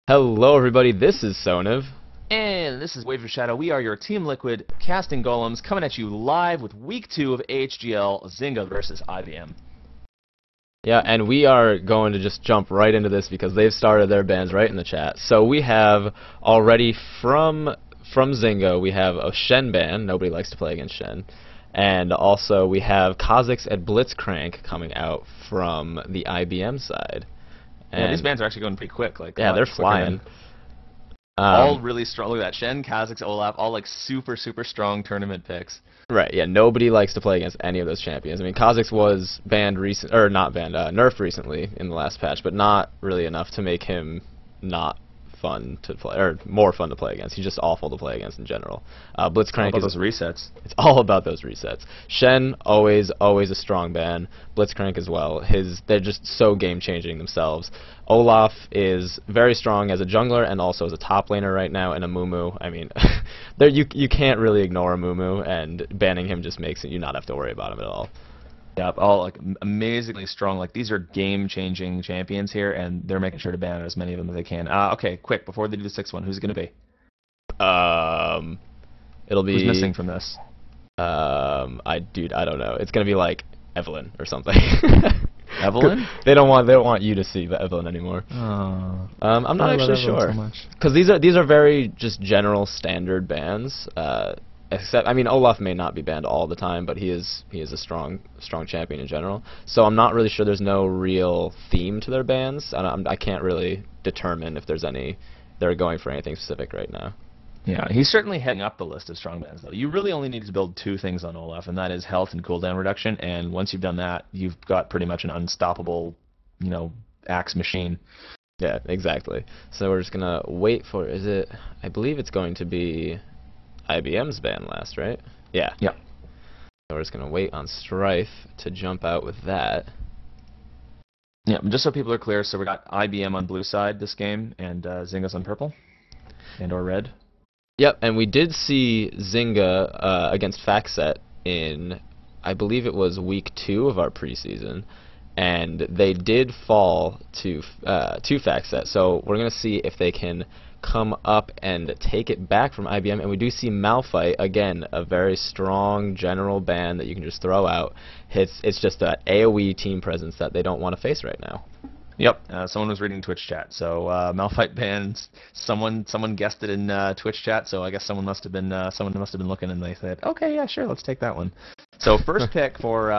Hello everybody, this is Soniv. And this is WaveOfShadow. We are your Team Liquid casting golems coming at you live with Week 2 of AHGL Zynga versus IBM. Yeah, and we are going to just jump right into this because they've started their bans right in the chat. So we have already from Zynga, we have a Shen ban. Nobody likes to play against Shen. And also we have Kha'Zix and Blitzcrank coming out from the IBM side. And yeah, these bans are actually going pretty quick. Like, yeah, they're flying. All really strong. Look at that. Shen, Kha'Zix, Olaf, all like super strong tournament picks. Right, yeah, nobody likes to play against any of those champions. I mean, Kha'Zix was banned nerfed recently in the last patch, but not really enough to make him not fun to play, or more fun to play against. He's just awful to play against in general. Blitzcrank is those resets. It's all about those resets. Shen, always a strong ban. Blitzcrank as well. They're just so game-changing themselves. Olaf is very strong as a jungler and also as a top laner right now, and a Mumu. I mean, you can't really ignore a Mumu, and banning him just makes you not have to worry about him at all. Yep, all like amazingly strong. Like, these are game-changing champions here, and they're making sure to ban as many of them as they can. Okay, quick, before they do the 6th one, who's it going to be? It'll be... Who's missing from this? I don't know. It's going to be like Evelyn or something. Evelyn? They don't want you to see Evelyn anymore. Oh, I'm not actually sure. Because these are very just general standard bans. Except, I mean, Olaf may not be banned all the time, but he is a strong champion in general. So I'm not really sure. There's no real theme to their bans, and I can't really determine if there's any. They're going for anything specific right now. Yeah, he's certainly heading up the list of strong bans, though. You really only need to build 2 things on Olaf, and that is health and cooldown reduction. And once you've done that, you've got pretty much an unstoppable, axe machine. Yeah, exactly. So we're just gonna wait for. I believe it's going to be IBM's ban last, right? Yeah. Yeah. So we're just going to wait on Strife to jump out with that. Yeah, just so people are clear, so we got IBM on blue side this game, and Zynga's on purple, and/or red. Yep, and we did see Zynga against FactSet in, I believe it was week 2 of our preseason, and they did fall to FactSet. So we're going to see if they can come up and take it back from IBM, and we do see Malphite, again, a very strong general ban that you can just throw out. It's just that AoE team presence that they don't want to face right now. Yep, someone was reading Twitch chat, so Malphite bans. Someone guessed it in Twitch chat, so I guess someone must have been looking, and they said, okay, yeah, sure, let's take that one. So first pick for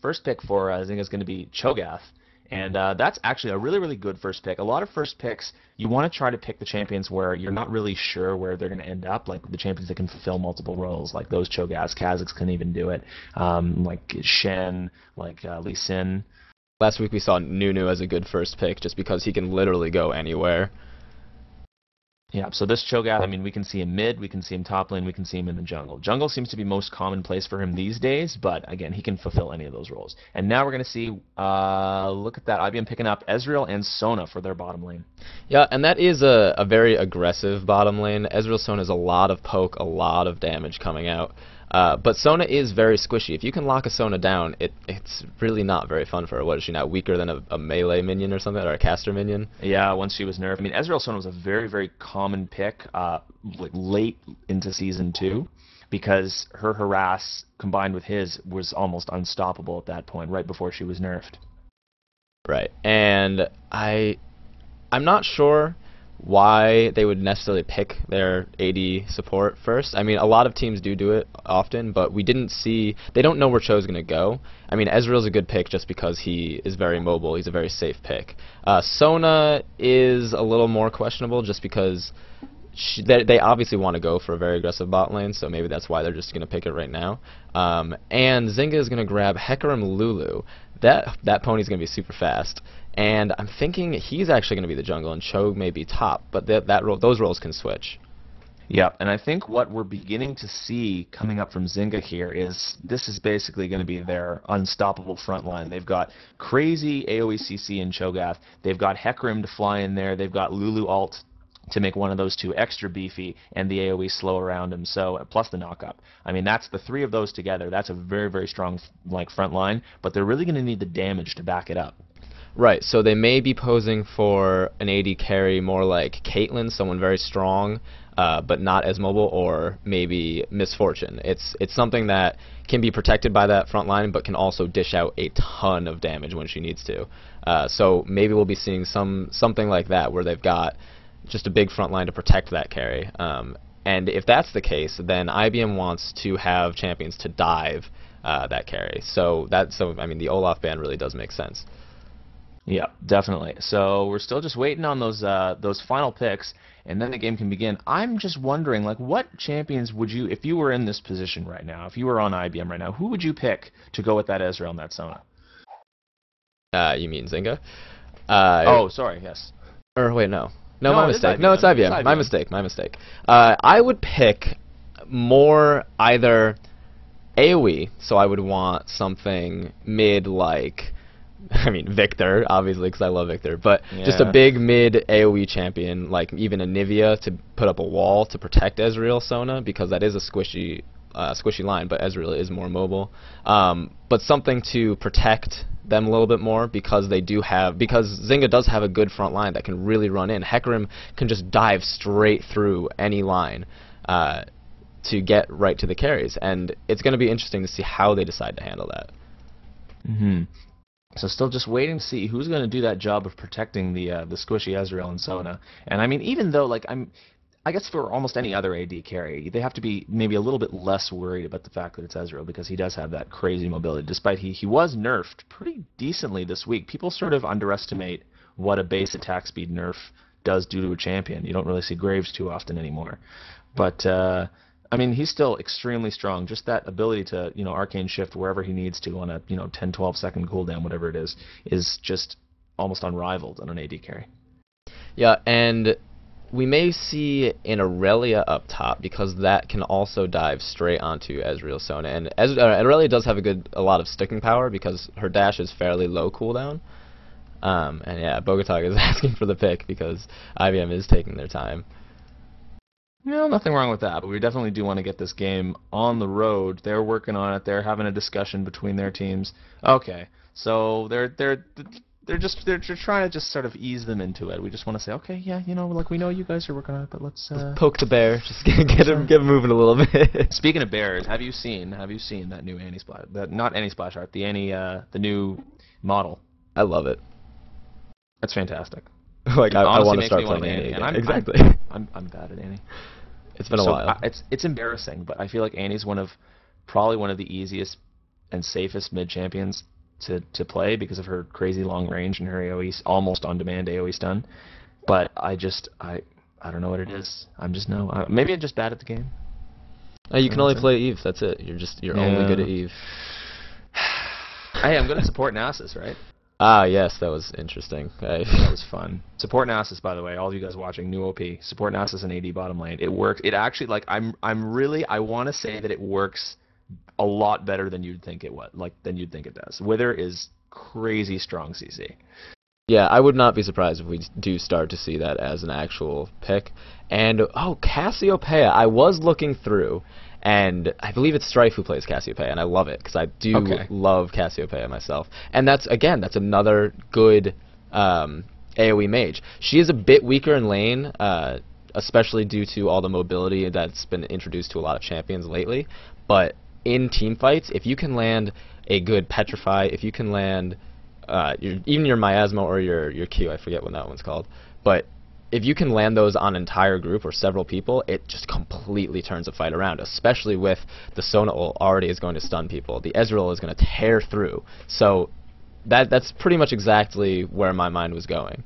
Zynga is going to be Cho'Gath. And that's actually a really good first pick. A lot of first picks, you want to try to pick the champions where you're not really sure where they're going to end up, like the champions that can fulfill multiple roles, like those Cho'Gaths. Kha'Zix can even do it, like Shen, like Lee Sin. Last week we saw Nunu as a good first pick just because he can literally go anywhere. Yeah, so this Cho'Gath, I mean, we can see him mid, we can see him top lane, we can see him in the jungle. Jungle seems to be most commonplace for him these days, but again, he can fulfill any of those roles. And now we're going to see, look at that, IBM picking up Ezreal and Sona for their bottom lane. Yeah, and that is a very aggressive bottom lane. Ezreal Sona is a lot of poke, a lot of damage coming out. But Sona is very squishy. If you can lock a Sona down, it's really not very fun for her. What is she now, weaker than a melee minion or something, or a caster minion? Yeah, once she was nerfed. I mean, Ezreal Sona was a very common pick like late into Season 2 because her harass combined with his was almost unstoppable at that point, right before she was nerfed. Right, and I'm not sure why they would necessarily pick their AD support first. I mean, a lot of teams do it often, but we didn't see. They don't know where Cho's going to go. I mean, Ezreal's a good pick just because he is very mobile. He's a very safe pick. Sona is a little more questionable just because they obviously want to go for a very aggressive bot lane, so maybe that's why they're just going to pick it right now. And Zynga is going to grab Hecarim Lulu. That pony's going to be super fast. And I'm thinking he's actually going to be the jungle and Cho may be top, but those roles can switch. Yeah, and I think what we're beginning to see coming up from Zynga here is this is basically going to be their unstoppable front line. They've got crazy AoE CC in Cho'Gath. They've got Hecarim to fly in there. They've got Lulu ult to make one of those 2 extra beefy, and the AoE slow around him. So plus the knock-up. I mean, that's the 3 of those together. That's a very strong front line, but they're really going to need the damage to back it up. Right, so they may be posing for an AD carry more like Caitlyn, someone very strong, but not as mobile, or maybe Misfortune. It's something that can be protected by that front line, but can also dish out a ton of damage when she needs to. So maybe we'll be seeing something like that, where they've got just a big front line to protect that carry. And if that's the case, then IBM wants to have champions to dive that carry. So I mean, the Olaf ban really does make sense. Yeah, definitely. So we're still just waiting on those final picks, and then the game can begin. I'm just wondering, like, what champions would you, if you were in this position right now, if you were on IBM right now, who would you pick to go with that Ezreal and that Sona? You mean Zynga? Oh, sorry, yes. Or wait, no. No, My it is mistake. IBM. No, it's IBM. It's My IBM. mistake. I would pick more either AoE, so I would want something mid like, I mean, Victor, obviously, because I love Victor, but just a Yeah. big mid AoE champion, like even a Nivea, to put up a wall to protect Ezreal Sona, because that is a squishy line, but Ezreal is more mobile. But something to protect them a little bit more, because because Zynga does have a good front line that can really run in. Hecarim can just dive straight through any line to get right to the carries, and it's going to be interesting to see how they decide to handle that. Mm-hmm. So still just waiting to see who's going to do that job of protecting the squishy Ezreal and Sona. And I mean, even though, like, I guess for almost any other AD carry, they have to be maybe a little bit less worried about the fact that it's Ezreal, because he does have that crazy mobility. Despite he was nerfed pretty decently this week. People sort of underestimate what a base attack speed nerf does do to a champion. You don't really see Graves too often anymore. But I mean, he's still extremely strong. Just that ability to, arcane shift wherever he needs to on a, 10, 12-second cooldown, whatever it is just almost unrivaled on an AD carry. Yeah, and we may see an Aurelia up top, because that can also dive straight onto Ezreal Sona. And Aurelia does have a lot of sticking power, because her dash is fairly low cooldown. And yeah, Bogotag is asking for the pick, because IBM is taking their time. No, nothing wrong with that, but we definitely do want to get this game on the road. They're working on it. They're having a discussion between their teams. Okay, so they're trying to just sort of ease them into it. We just want to say, okay, yeah, like, we know you guys are working on it, but let's Poke the bear, just get him moving a little bit. Speaking of bears, have you seen that new Annie splash? Not Annie splash art, the Annie the new model. I love it. That's fantastic. Like, I want to start playing Annie again. Exactly. I'm bad at Annie. It's been a while. It's embarrassing, but I feel like Annie's probably one of the easiest and safest mid champions to play, because of her crazy long range and her AoE, almost on demand AoE stun. But I don't know what it is. Maybe I'm just bad at the game. You can only play Eve. That's it. You're only good at Eve. Hey, I'm good at support Nasus, right? Ah, yes, that was interesting. That was fun. Support Nasus, by the way, all of you guys watching, new OP. Support Nasus and AD bottom lane. It works. It actually, like, I want to say that it works a lot better than you'd think it would, than you'd think it does. Wither is crazy strong CC. Yeah, I would not be surprised if we do start to see that as an actual pick. And, Cassiopeia, I was looking through, and I believe it's Strife who plays Cassiopeia, and I love it, because I do love Cassiopeia myself. And that's another good AoE mage. She is a bit weaker in lane, especially due to all the mobility that's been introduced to a lot of champions lately. But in team fights, if you can land a good Petrify, if you can land even your Miasma or your Q, I forget what that one's called, but if you can land those on an entire group or several people, it just completely turns the fight around, especially with the Sona ult already is going to stun people. The Ezreal is going to tear through. So that's pretty much exactly where my mind was going.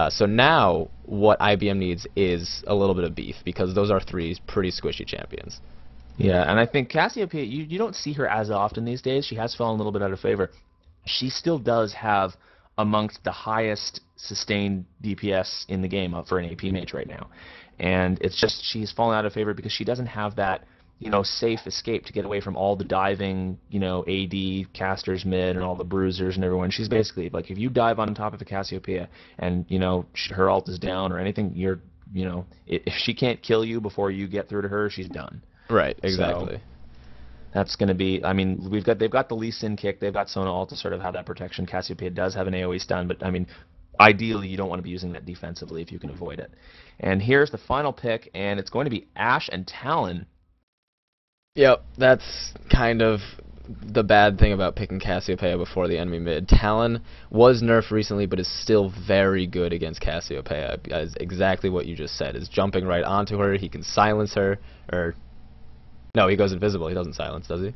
So now what IBM needs is a little bit of beef, because those are three pretty squishy champions. Yeah, and I think Cassiopeia, you don't see her as often these days. She has fallen a little bit out of favor. She still does have amongst the highest sustained DPS in the game for an AP mage right now. And it's just she's fallen out of favor because she doesn't have that, safe escape to get away from all the diving, AD casters mid and all the bruisers and everyone. She's basically, like, if you dive on top of a Cassiopeia and, her ult is down or anything, if she can't kill you before you get through to her, she's done. Right, exactly. That's going to be, I mean, they've got the Lee Sin kick, they've got Sona Alt to sort of have that protection. Cassiopeia does have an AoE stun, but I mean, ideally you don't want to be using that defensively if you can avoid it. And here's the final pick, and it's going to be Ashe and Talon. Yep, that's kind of the bad thing about picking Cassiopeia before the enemy mid. Talon was nerfed recently, but is still very good against Cassiopeia. As exactly what you just said, is jumping right onto her. He can silence her, or no, he goes invisible. He doesn't silence, does he?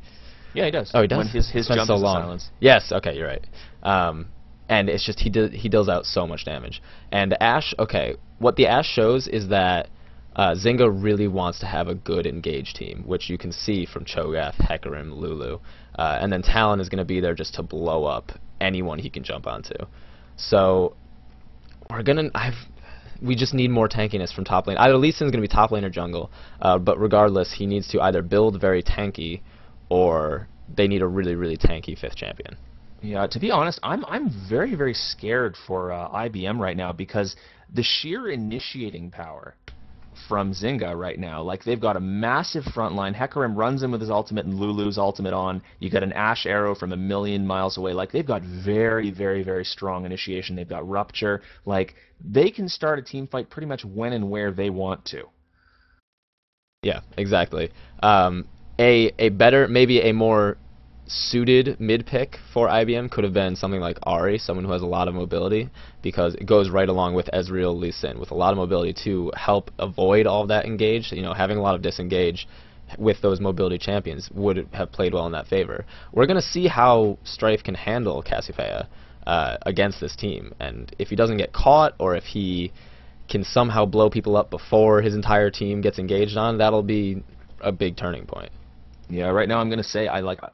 Yeah, he does. Oh, he does. When his jump so is long. silence. Yes. Okay, you're right. And it's just he deals out so much damage. And Ashe, okay, what the Ashe shows is that Zynga really wants to have a good engaged team, which you can see from Cho'Gath, Hecarim, Lulu, and then Talon is going to be there just to blow up anyone he can jump onto. So we just need more tankiness from top lane. Either Lee Sin's going to be top lane or jungle, but regardless, he needs to either build very tanky, or they need a really, really tanky 5th champion. Yeah, to be honest, I'm very, very scared for IBM right now, because the sheer initiating power from Zynga right now, like, they've got a massive front line. Hecarim runs in with his ultimate and Lulu's ultimate on. You got an Ashe arrow from 1,000,000 miles away. Like, they've got very, very, very strong initiation. They've got Rupture. Like, they can start a team fight pretty much when and where they want to. Yeah, exactly. A better, maybe a more suited mid pick for IBM could have been something like Ahri, someone who has a lot of mobility, because it goes right along with Ezreal, Lee Sin, with a lot of mobility to help avoid all of that engage. You know, having a lot of disengage with those mobility champions would have played well in that favor. We're going to see how Strife can handle Cassiopeia against this team, and if he doesn't get caught, or if he can somehow blow people up before his entire team gets engaged on, that'll be a big turning point. Yeah, right now I'm going to say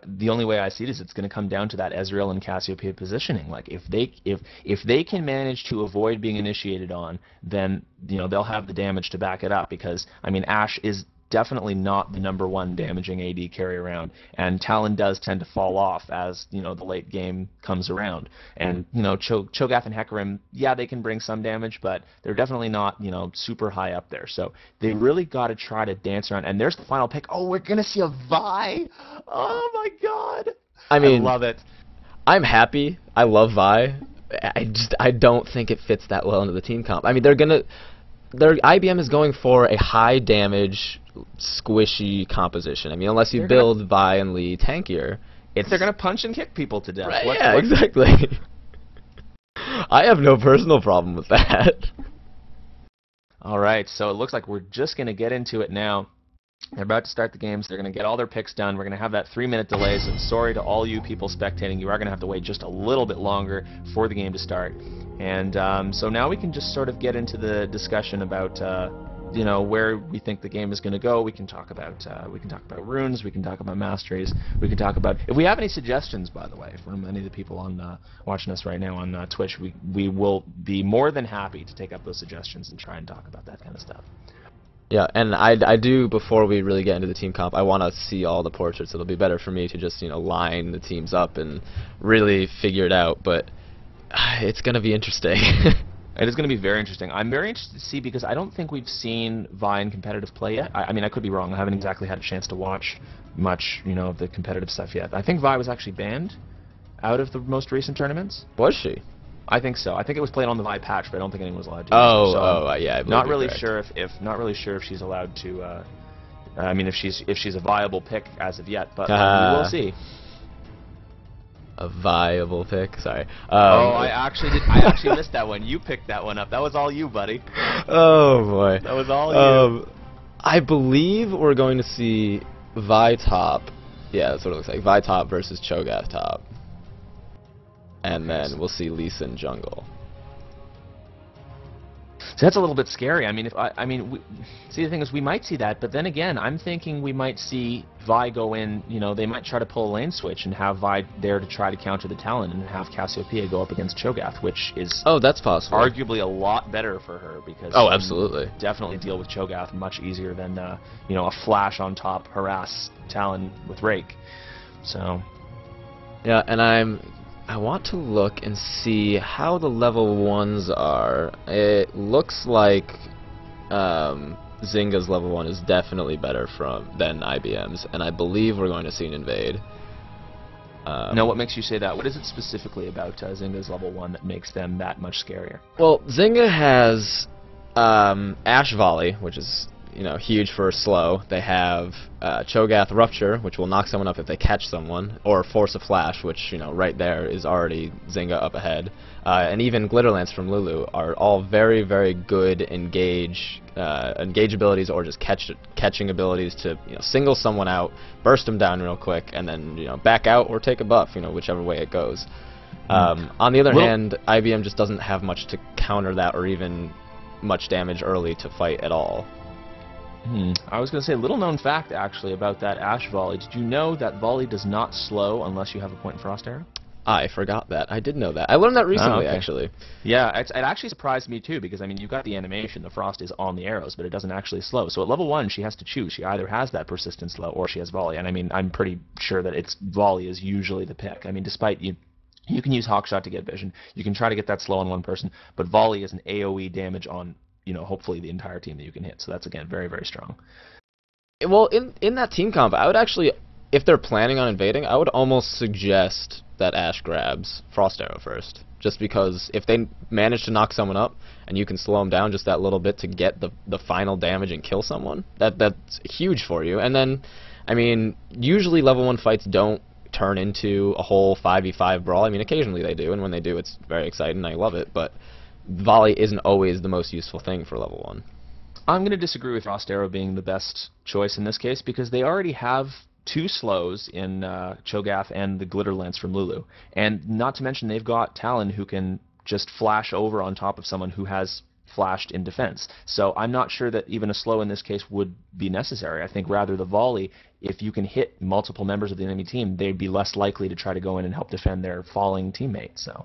the only way I see it is it's going to come down to that Ezreal and Cassiopeia positioning. Like, if they can manage to avoid being initiated on, then, you know, they'll have the damage to back it up, because I mean, Ashe is definitely not the #1 damaging AD carry around, and Talon does tend to fall off as, you know, the late game comes around. And, you know, Cho'Gath and Hecarim, yeah, they can bring some damage, but they're definitely not, you know, super high up there. So they really got to try to dance around. And there's the final pick. Oh, we're gonna see a Vi. Oh my God. I mean, I love it. I'm happy. I love Vi. I don't think it fits that well into the team comp. I mean, IBM is going for a high damage, squishy composition. I mean, unless you build Vi and Lee tankier, they're gonna punch and kick people to death. Right, yeah, exactly. I have no personal problem with that. All right, so it looks like we're just gonna get into it now. They're about to start the games. They're going to get all their picks done. We're going to have that 3-minute delay, so sorry to all you people spectating. You are going to have to wait just a little bit longer for the game to start. And so now we can just sort of get into the discussion about you know, where we think the game is going to go. We can talk about runes. We can talk about masteries. We can talk about, if we have any suggestions, by the way, from any of the people on watching us right now on Twitch, we will be more than happy to take up those suggestions and try and talk about that kind of stuff. Yeah, and I do, before we really get into the team comp, I want to see all the portraits. It'll be better for me to just, you know, line the teams up and really figure it out, but it's going to be interesting. It is going to be very interesting. I'm very interested to see, because I don't think we've seen Vi in competitive play yet. I mean, I could be wrong. I haven't exactly had a chance to watch much, you know, of the competitive stuff yet. I think Vi was actually banned out of the most recent tournaments. Was she? I think so. I think it was played on the Vi patch, but I don't think anyone was allowed to. Yeah. Not really sure if she's allowed to. I mean, if she's a viable pick as of yet, but we will see. A viable pick. Sorry. I actually missed that one. You picked that one up. That was all you, buddy. Oh boy. That was all you. I believe we're going to see Vi top. Yeah, that's what it looks like. Vi top versus Cho'Gath top. And then we'll see Lee Sin jungle. So that's a little bit scary. I mean, see, the thing is, we might see that, but then again, I'm thinking we might see Vi go in. You know, they might try to pull a lane switch and have Vi there to try to counter the Talon, and have Cassiopeia go up against Cho'Gath, which is that's possible. Arguably a lot better for her, because absolutely, definitely deal with Cho'Gath much easier than you know, a flash on top harass Talon with Rake. So yeah, and I want to look and see how the level 1s are. It looks like Zynga's level 1 is definitely better than IBM's, and I believe we're going to see an invade. Now, what makes you say that? What is it specifically about Zynga's level 1 that makes them that much scarier? Well, Zynga has Ash Volley, which is huge for slow. They have Cho'Gath Rupture, which will knock someone up if they catch someone, or Force of Flash, which right there is already Zynga up ahead. And even Glitterlance from Lulu are all very, very good engage abilities, or just catching abilities to single someone out, burst them down real quick, and then back out or take a buff, whichever way it goes. On the other hand, IBM just doesn't have much to counter that, or even much damage early to fight at all. I was going to say, little known fact actually about that Ash Volley. Did you know that Volley does not slow unless you have a Point and Frost Arrow? I forgot that. I did know that. I learned that recently, okay. Actually. Yeah, it actually surprised me too, because I mean, you've got the animation, the frost is on the arrows, but it doesn't actually slow. So at level 1, she has to choose. She either has that persistent slow or she has Volley. And I mean, I'm pretty sure that Volley is usually the pick. I mean, despite you can use Hawkshot to get vision. You can try to get that slow on one person, but Volley is an AoE damage on hopefully the entire team that you can hit. So that's again very, very strong. Well, in that team comp, I would actually, if they're planning on invading, I would almost suggest that Ash grabs Frost Arrow first. Just because if they manage to knock someone up, and you can slow them down just that little bit to get the final damage and kill someone, that's huge for you. And then, I mean, usually level 1 fights don't turn into a whole 5v5 brawl. I mean, occasionally they do, and when they do, it's very exciting, I love it, but Volley isn't always the most useful thing for level 1. I'm going to disagree with Frost Arrow being the best choice in this case, because they already have 2 slows in Cho'Gath and the Glitterlance from Lulu. And not to mention they've got Talon who can just flash over on top of someone who has flashed in defense. So I'm not sure that even a slow in this case would be necessary. I think rather the Volley, if you can hit multiple members of the enemy team, they'd be less likely to try to go in and help defend their falling teammate. So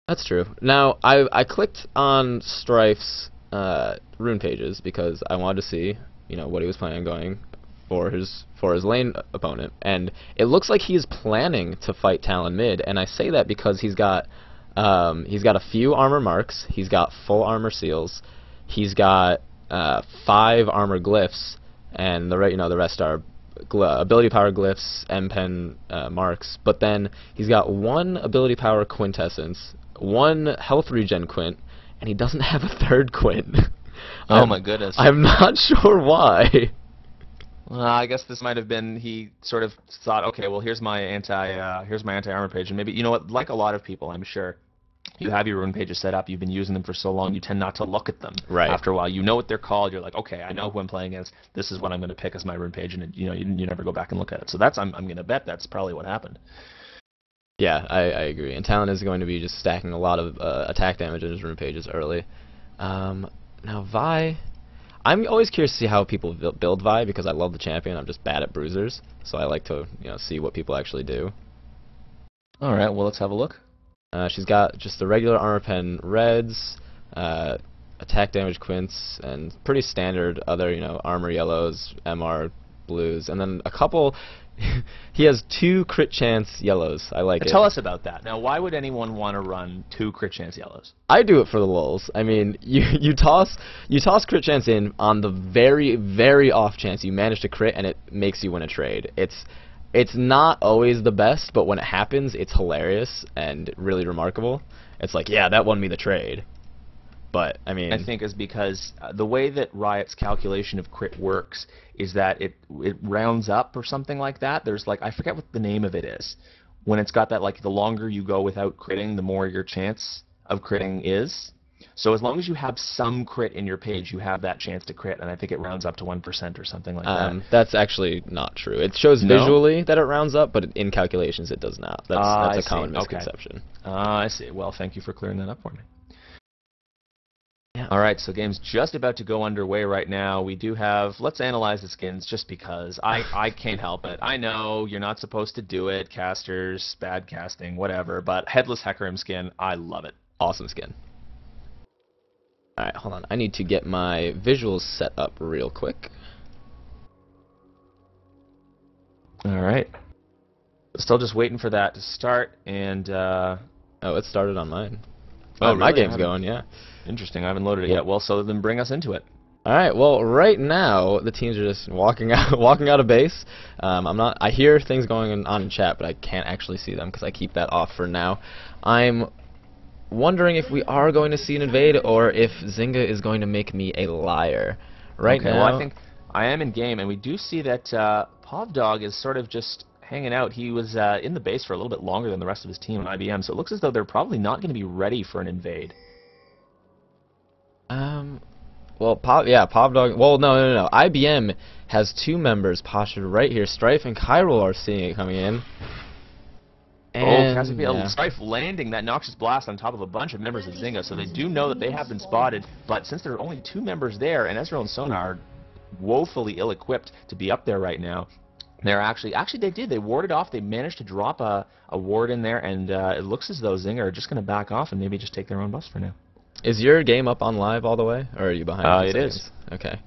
that's true. Now, I clicked on Strife's rune pages because I wanted to see, what he was planning on going for his lane opponent, and it looks like he's planning to fight Talon mid. And I say that because he's got a few armor marks, he's got full armor seals, he's got 5 armor glyphs, and the rest are ability power glyphs, M-Pen marks. But then he's got 1 ability power quintessence, 1 health regen quint, and he doesn't have a 3rd quint. Oh my goodness. I'm not sure why. Well, I guess this might have been, he sort of thought, okay, well, here's my anti-armor page, and maybe, like a lot of people, I'm sure, you have your rune pages set up, you've been using them for so long, you tend not to look at them. Right. After a while, you know what they're called, you're like, okay, I know who I'm playing against, this is what I'm going to pick as my rune page, and you never go back and look at it. So that's, I'm going to bet that's probably what happened. Yeah, I agree. And Talon is going to be just stacking a lot of attack damage in his rune pages early. Now Vi, I'm always curious to see how people build Vi, because I love the champion. I'm just bad at bruisers, so I like to see what people actually do. All right, well, let's have a look. She's got just the regular armor pen reds, attack damage quints, and pretty standard other armor yellows, MR blues, and then a couple. He has 2 crit chance yellows. I like it. Tell us about that. Now, why would anyone want to run 2 crit chance yellows? I do it for the lulz. I mean, you toss crit chance in on the very, very off chance you manage to crit and it makes you win a trade. It's not always the best, but when it happens, it's hilarious and really remarkable. It's like, yeah, that won me the trade. But I mean, I think is because the way that Riot's calculation of crit works is that it rounds up or something like that. There's like, I forget what the name of it is. When it's got that, like, the longer you go without critting, the more your chance of critting is. So as long as you have some crit in your page, you have that chance to crit, and I think it rounds up to 1% or something like that. That's actually not true. It shows visually that it rounds up, but in calculations it does not. That's a common misconception. I see. Well, thank you for clearing that up for me. Yeah. All right, so game's just about to go underway right now. We do have, let's analyze the skins just because. I can't help it. I know you're not supposed to do it, casters, bad casting, whatever, but Headless Hecarim skin, I love it. Awesome skin. Alright, hold on. I need to get my visuals set up real quick. All right. Still just waiting for that to start, and... Oh, it started on mine. Oh, my really? game's going, yeah. Interesting. I haven't loaded it yet. Well, so then bring us into it. All right. Well, right now the teams are just walking out, walking out of base. I'm not. I hear things going on in chat, but I can't actually see them because I keep that off for now. I'm wondering if we are going to see an invade or if Zynga is going to make me a liar. Right Okay, now, well, I think I am in game, and we do see that Povdog is sort of just hanging out. He was in the base for a little bit longer than the rest of his team on IBM, so it looks as though they're probably not going to be ready for an invade. Well, Povdog. Well, no. IBM has two members postured right here. Strife and Chiral are seeing it coming in. And, Strife landing that Noxious Blast on top of a bunch of members of Zynga, so they do know that they have been spotted, but since there are only two members there, and Ezreal and Sona are woefully ill-equipped to be up there right now, they're actually they warded off, they managed to drop a ward in there, and it looks as though Zynga are just going to back off and maybe just take their own buffs for now. Is your game up on live all the way, or are you behind? It is. Okay.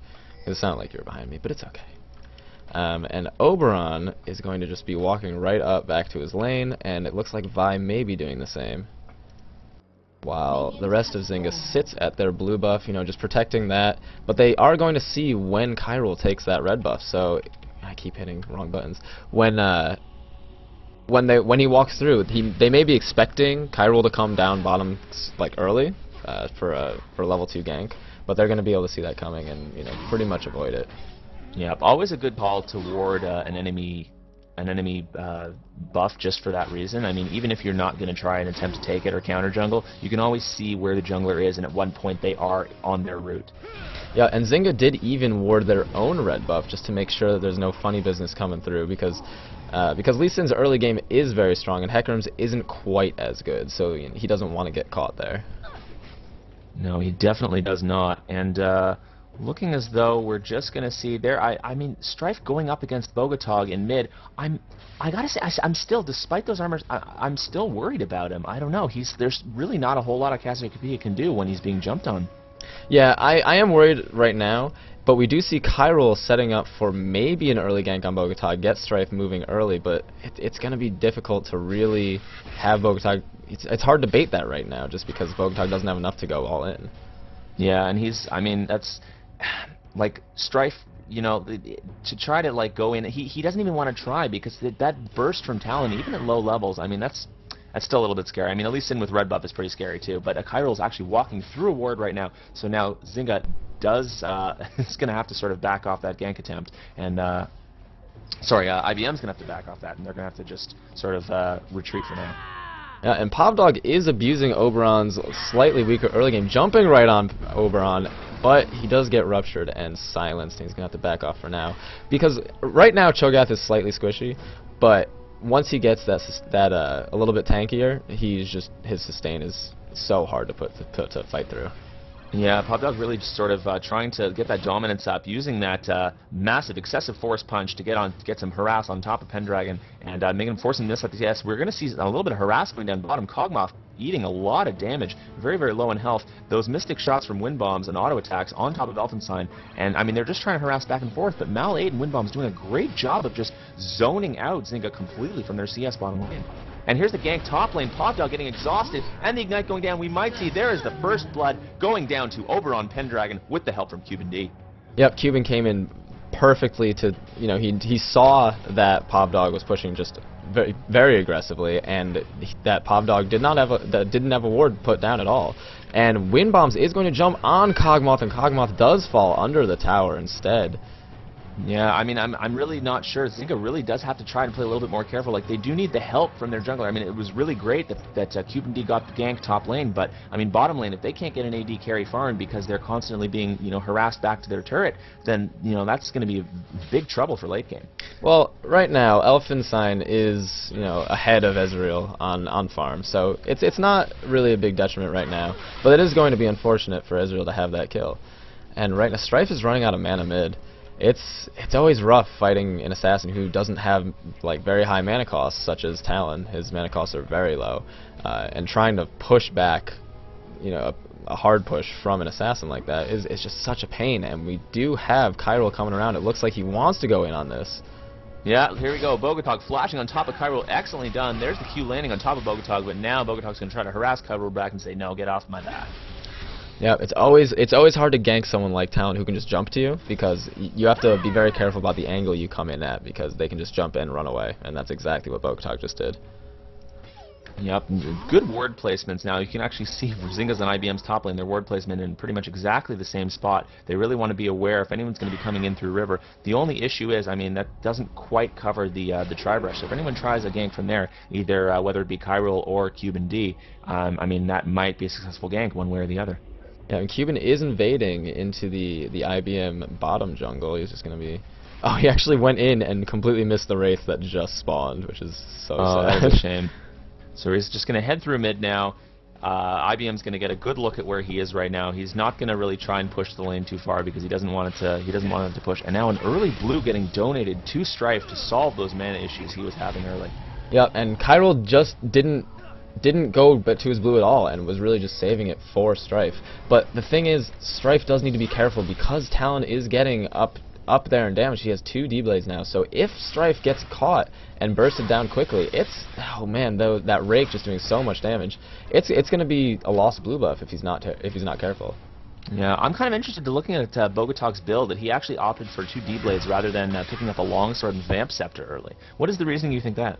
It sounded like you were behind me, but it's okay. And Oberon is going to just be walking right up back to his lane, and it looks like Vi may be doing the same. While the rest of Zynga sits at their blue buff, you know, just protecting that. But they are going to see when Chiral takes that red buff, so I keep hitting wrong buttons. When he walks through, they may be expecting Chiral to come down bottom like early for a level 2 gank, but they're going to be able to see that coming and, you know, pretty much avoid it. Yeah, always a good call to ward an enemy buff just for that reason. I mean, even if you're not going to try and attempt to take it or counter jungle, you can always see where the jungler is and at what point they are on their route. Yeah, and Zynga did even ward their own red buff just to make sure that there's no funny business coming through because Lee Sin's early game is very strong and Hecarim's isn't quite as good, so you know, he doesn't want to get caught there. No, he definitely does not, and looking as though we're just going to see there. I mean, Strife going up against Bogatog in mid. I gotta say, I'm still, despite those armors, I'm still worried about him. I don't know. There's really not a whole lot of Cassiopeia can do when he's being jumped on. Yeah, I am worried right now, but we do see Chiral setting up for maybe an early gank on Bogatog, get Strife moving early, but it's going to be difficult to really have Bogatog. It's hard to bait that right now just because Bogatog doesn't have enough to go all in. Yeah, and I mean, that's like Strife, you know, to try to like go in, he doesn't even want to try because that burst from Talon, even at low levels, I mean, that's still a little bit scary. I mean, at least in with red buff is pretty scary too, but Chiral actually walking through a ward right now, so now Zynga is going to have to sort of back off that gank attempt, and IBM's going to have to back off that, and they're going to have to just sort of retreat for now. Yeah, and Povdog is abusing Oberon's slightly weaker early game, jumping right on Oberon, but he does get ruptured and silenced, and he's going to have to back off for now. Because right now Cho'Gath is slightly squishy, but once he gets that a little bit tankier, his sustain is so hard to fight through. Yeah, Povdog really just sort of trying to get that dominance up, using that massive, excessive force punch to get some harass on top of Pendragon, and making him forcing this at the yes. We're going to see a little bit of harass going down bottom. Kog'Maw eating a lot of damage, very, very low in health. Those mystic shots from Wind Bombs and auto attacks on top of Elfenstein, and I mean they're just trying to harass back and forth. But Mal 8 and Wind Bombs doing a great job of just zoning out Zynga completely from their CS bottom lane. And here's the gank top lane, Povdog getting exhausted, and the Ignite going down. We might see there is the first blood going down to Oberon Pendragon with the help from Cuban D. Yep, Cuban came in perfectly to, you know, he saw that Povdog was pushing just very, very aggressively, and that Povdog didn't have a ward put down at all. And Wind Bombs is going to jump on Kog'Maw, and Kog'Maw does fall under the tower instead. Yeah, I mean, I'm really not sure. Zynga really does have to try and play a little bit more careful. Like, they do need the help from their jungler. I mean, it was really great that Cuban D got the gank top lane, but, I mean, bottom lane, if they can't get an AD carry farm because they're constantly being, you know, harassed back to their turret, then, you know, that's going to be big trouble for late game. Well, right now, Elfenstein is, you know, ahead of Ezreal on farm, so it's not really a big detriment right now, but it is going to be unfortunate for Ezreal to have that kill. And right now, Strife is running out of mana mid. It's always rough fighting an assassin who doesn't have like very high mana costs, such as Talon. His mana costs are very low, and trying to push back, you know, a hard push from an assassin like that is just such a pain. And we do have Chiral coming around. It looks like he wants to go in on this. Yeah, here we go. Bogatog flashing on top of Chiral, excellently done. There's the Q landing on top of Bogatog, but now Bogatog's going to try to harass Chiral back and say, no, get off my back. Yeah, it's always hard to gank someone like Talon who can just jump to you, because you have to be very careful about the angle you come in at, because they can just jump in and run away, and that's exactly what Bogotog just did. Yep, good ward placements now. You can actually see Zynga's and IBM's top lane, their ward placement in pretty much exactly the same spot. They really want to be aware if anyone's going to be coming in through river. The only issue is, I mean, that doesn't quite cover the tri-brush. So if anyone tries a gank from there, either whether it be Chiral or Cuban D, I mean, that might be a successful gank one way or the other. Yeah, and Cuban is invading into the IBM bottom jungle. He's just going to be... Oh, he actually went in and completely missed the Wraith that just spawned, which is so sad. That's a shame. So he's just going to head through mid now. IBM's going to get a good look at where he is right now. He's not going to really try and push the lane too far because he doesn't want it to. He doesn't want it to push. And now an early blue getting donated to Strife to solve those mana issues he was having early. Yeah, and Chiral just didn't go to his blue at all and was really just saving it for Strife. But the thing is, Strife does need to be careful because Talon is getting up there in damage. He has 2 D-Blades now, so if Strife gets caught and bursted down quickly, it's... Oh man, that Rake just doing so much damage. It's going to be a lost blue buff if he's not careful. Yeah, I'm kind of interested in looking at Bogotog's build, that he actually opted for 2 D-Blades rather than picking up a longsword and Vamp Scepter early. What is the reasoning you think that?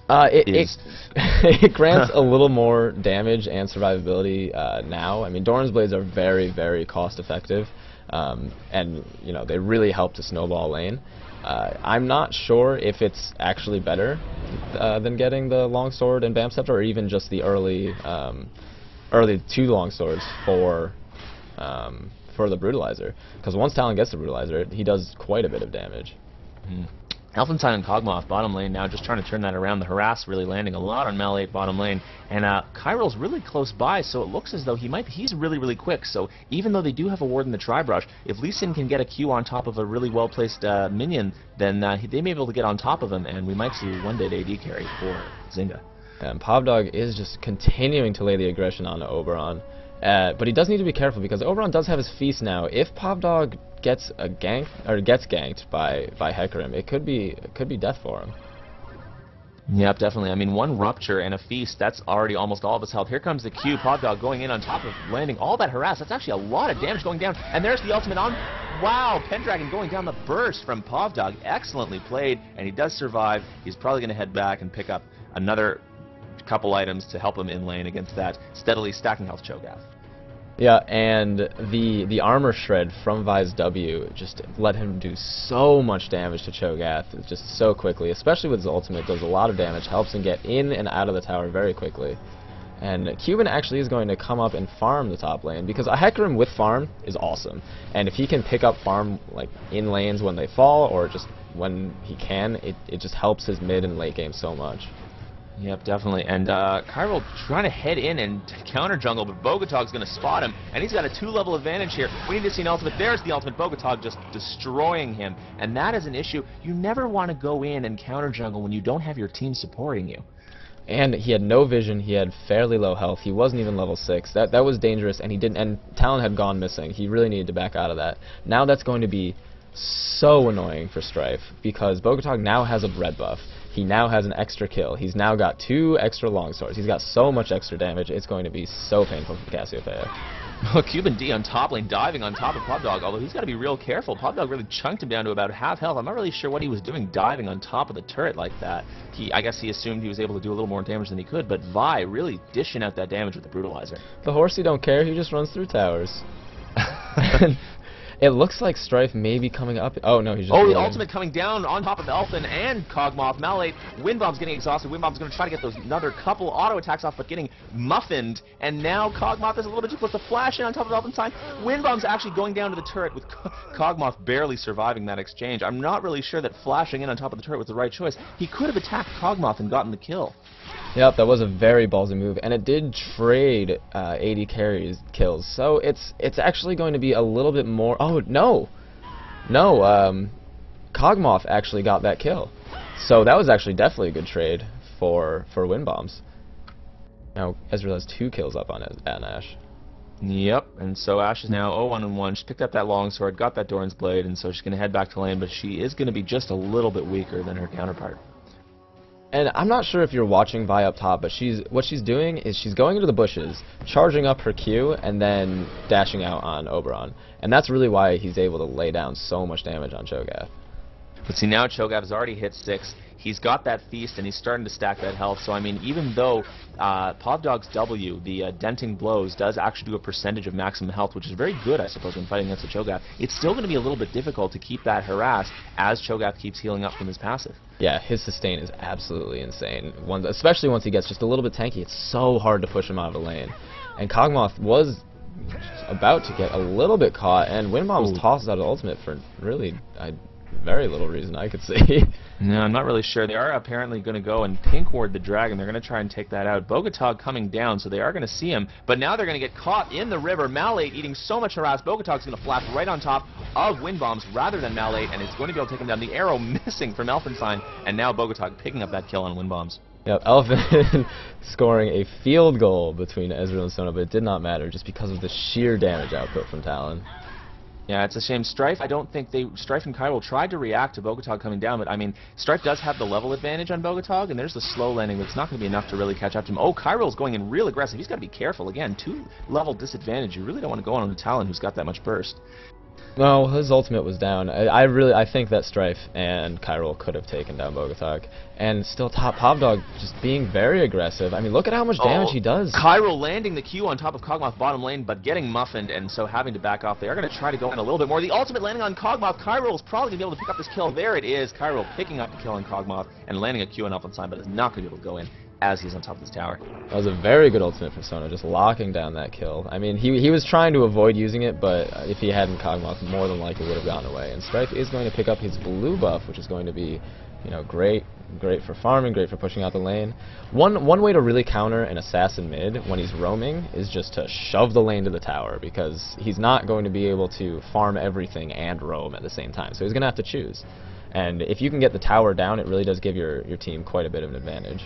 It grants a little more damage and survivability now. I mean, Doran's Blades are very, very cost effective, and you know, they really help to snowball lane. I'm not sure if it's actually better than getting the longsword and Vamp Scepter, or even just the early 2 longswords for the Brutalizer. Because once Talon gets the Brutalizer, he does quite a bit of damage. Mm. Alphenstein and Kog'Maw bottom lane now, just trying to turn that around. The harass really landing a lot on Mal 8 bottom lane, and Chiral's really close by, so it looks as though he's really, really quick. So even though they do have a ward in the tri-brush, if Lee Sin can get a Q on top of a really well-placed minion, then they may be able to get on top of him, and we might see one dead AD carry for Zynga. And Povdog is just continuing to lay the aggression on Oberon, but he does need to be careful because Oberon does have his feast now. If Povdog gets ganked by Hecarim, it could be death for him. Yep, definitely. I mean, 1 Rupture and a Feast, that's already almost all of his health. Here comes the Q, Povdog going in on top of landing all that harass. That's actually a lot of damage going down. And there's the ultimate on. Wow, Pendragon going down the burst from Povdog. Excellently played, and he does survive. He's probably going to head back and pick up another couple items to help him in lane against that steadily stacking health Cho'Gath. Yeah, and the armor shred from Vi's W just let him do so much damage to Cho'Gath just so quickly, especially with his ultimate. Does a lot of damage, helps him get in and out of the tower very quickly. And Cuban actually is going to come up and farm the top lane, because a Hecarim with farm is awesome. And if he can pick up farm like in lanes when they fall, or just when he can, it just helps his mid and late game so much. Yep, definitely. And Chiral trying to head in and counter jungle, but Bogotog's going to spot him, and he's got a 2-level advantage here. We need to see an ultimate. There's the ultimate. Bogotog just destroying him, and that is an issue. You never want to go in and counter jungle when you don't have your team supporting you. And he had no vision. He had fairly low health. He wasn't even level 6. That was dangerous, and he didn't. And Talon had gone missing. He really needed to back out of that. Now that's going to be so annoying for Strife, because Bogotog now has a red buff. He now has an extra kill. He's now got 2 extra longswords. He's got so much extra damage. It's going to be so painful for Cassiopeia. Well, Cuban D on top lane, diving on top of Povdog, although he's got to be real careful. Povdog really chunked him down to about half health. I'm not really sure what he was doing diving on top of the turret like that. I guess he assumed he was able to do a little more damage than he could, but Vi really dishing out that damage with the Brutalizer. The horsey don't care. He just runs through towers. It looks like Strife may be coming up. Oh no, he's just... Oh, the ultimate coming down on top of Elfin and Kog'Maw. Mal 8, Windbomb's getting exhausted. Windbomb's going to try to get those another couple auto attacks off, but getting muffined. And now Kog'Maw is a little bit too close to flash in on top of Elfinstein. Windbomb's actually going down to the turret with Kog'Maw barely surviving that exchange. I'm not really sure that flashing in on top of the turret was the right choice. He could have attacked Kog'Maw and gotten the kill. Yep, that was a very ballsy move, and it did trade AD carries kills, so it's actually going to be a little bit more... Oh, no! No, Kog'Maw actually got that kill. So that was actually definitely a good trade for Windbombs. Now, Ezreal has 2 kills up on Ashe. Yep, and so Ashe is now 0-1-1. She picked up that longsword, got that Doran's Blade, and so she's going to head back to lane, but she is going to be just a little bit weaker than her counterpart. And I'm not sure if you're watching Vi up top, but what she's doing is she's going into the bushes, charging up her Q, and then dashing out on Oberon. And that's really why he's able to lay down so much damage on Cho'Gath. But see, now Cho'Gath has already hit 6. He's got that feast, and he's starting to stack that health. So, I mean, even though Povdog's W, the denting blows, does actually do a percentage of maximum health, which is very good, I suppose, when fighting against a Cho'Gath, it's still going to be a little bit difficult to keep that harassed as Cho'Gath keeps healing up from his passive. Yeah, his sustain is absolutely insane. Especially once he gets just a little bit tanky, it's so hard to push him out of the lane. And Kog'Maw was about to get a little bit caught, and Windbombs tosses out of ultimate for really very little reason I could see. No, I'm not really sure. They are apparently going to go and pink ward the dragon. They're going to try and take that out. Bogatog coming down, so they are going to see him. But now they're going to get caught in the river. Mal8 eating so much harass. Bogatog's going to flash right on top of Windbombs rather than Mal8, and is going to be able to take him down. The arrow missing from Elfenstein, and now Bogatog picking up that kill on Windbombs. Yep, Elfin scoring a field goal between Ezreal and Sona, but it did not matter just because of the sheer damage output from Talon. Yeah, it's a shame. Strife, I don't think Strife and Kyril tried to react to Bogatog coming down, but I mean, Strife does have the level advantage on Bogatog, and there's the slow landing, but it's not going to be enough to really catch up to him. Oh, Kyril's going in real aggressive. He's got to be careful. Again, 2-level disadvantage. You really don't want to go on a Talon who's got that much burst. No, his ultimate was down. I think that Strife and Kyril could have taken down Bogatog. And still Povdog just being very aggressive. I mean, look at how much damage he does. Kyril landing the Q on top of Kog'Maw bottom lane, but getting muffined, and so having to back off. They are going to try to go in a little bit more. The ultimate landing on Kog'Maw. Kyril is probably going to be able to pick up this kill. There it is. Kyril picking up the kill on Kog'Maw and landing a Q on Elfenstein, but is not going to be able to go in as he's on top of this tower. That was a very good ultimate for Sona, just locking down that kill. I mean, he was trying to avoid using it, but if he hadn't, Kog'Maw more than likely would have gotten away. And Strife is going to pick up his blue buff, which is going to be, you know, great for farming, great for pushing out the lane. One way to really counter an assassin mid when he's roaming is just to shove the lane to the tower, because he's not going to be able to farm everything and roam at the same time. So he's going to have to choose. And if you can get the tower down, it really does give your team quite a bit of an advantage.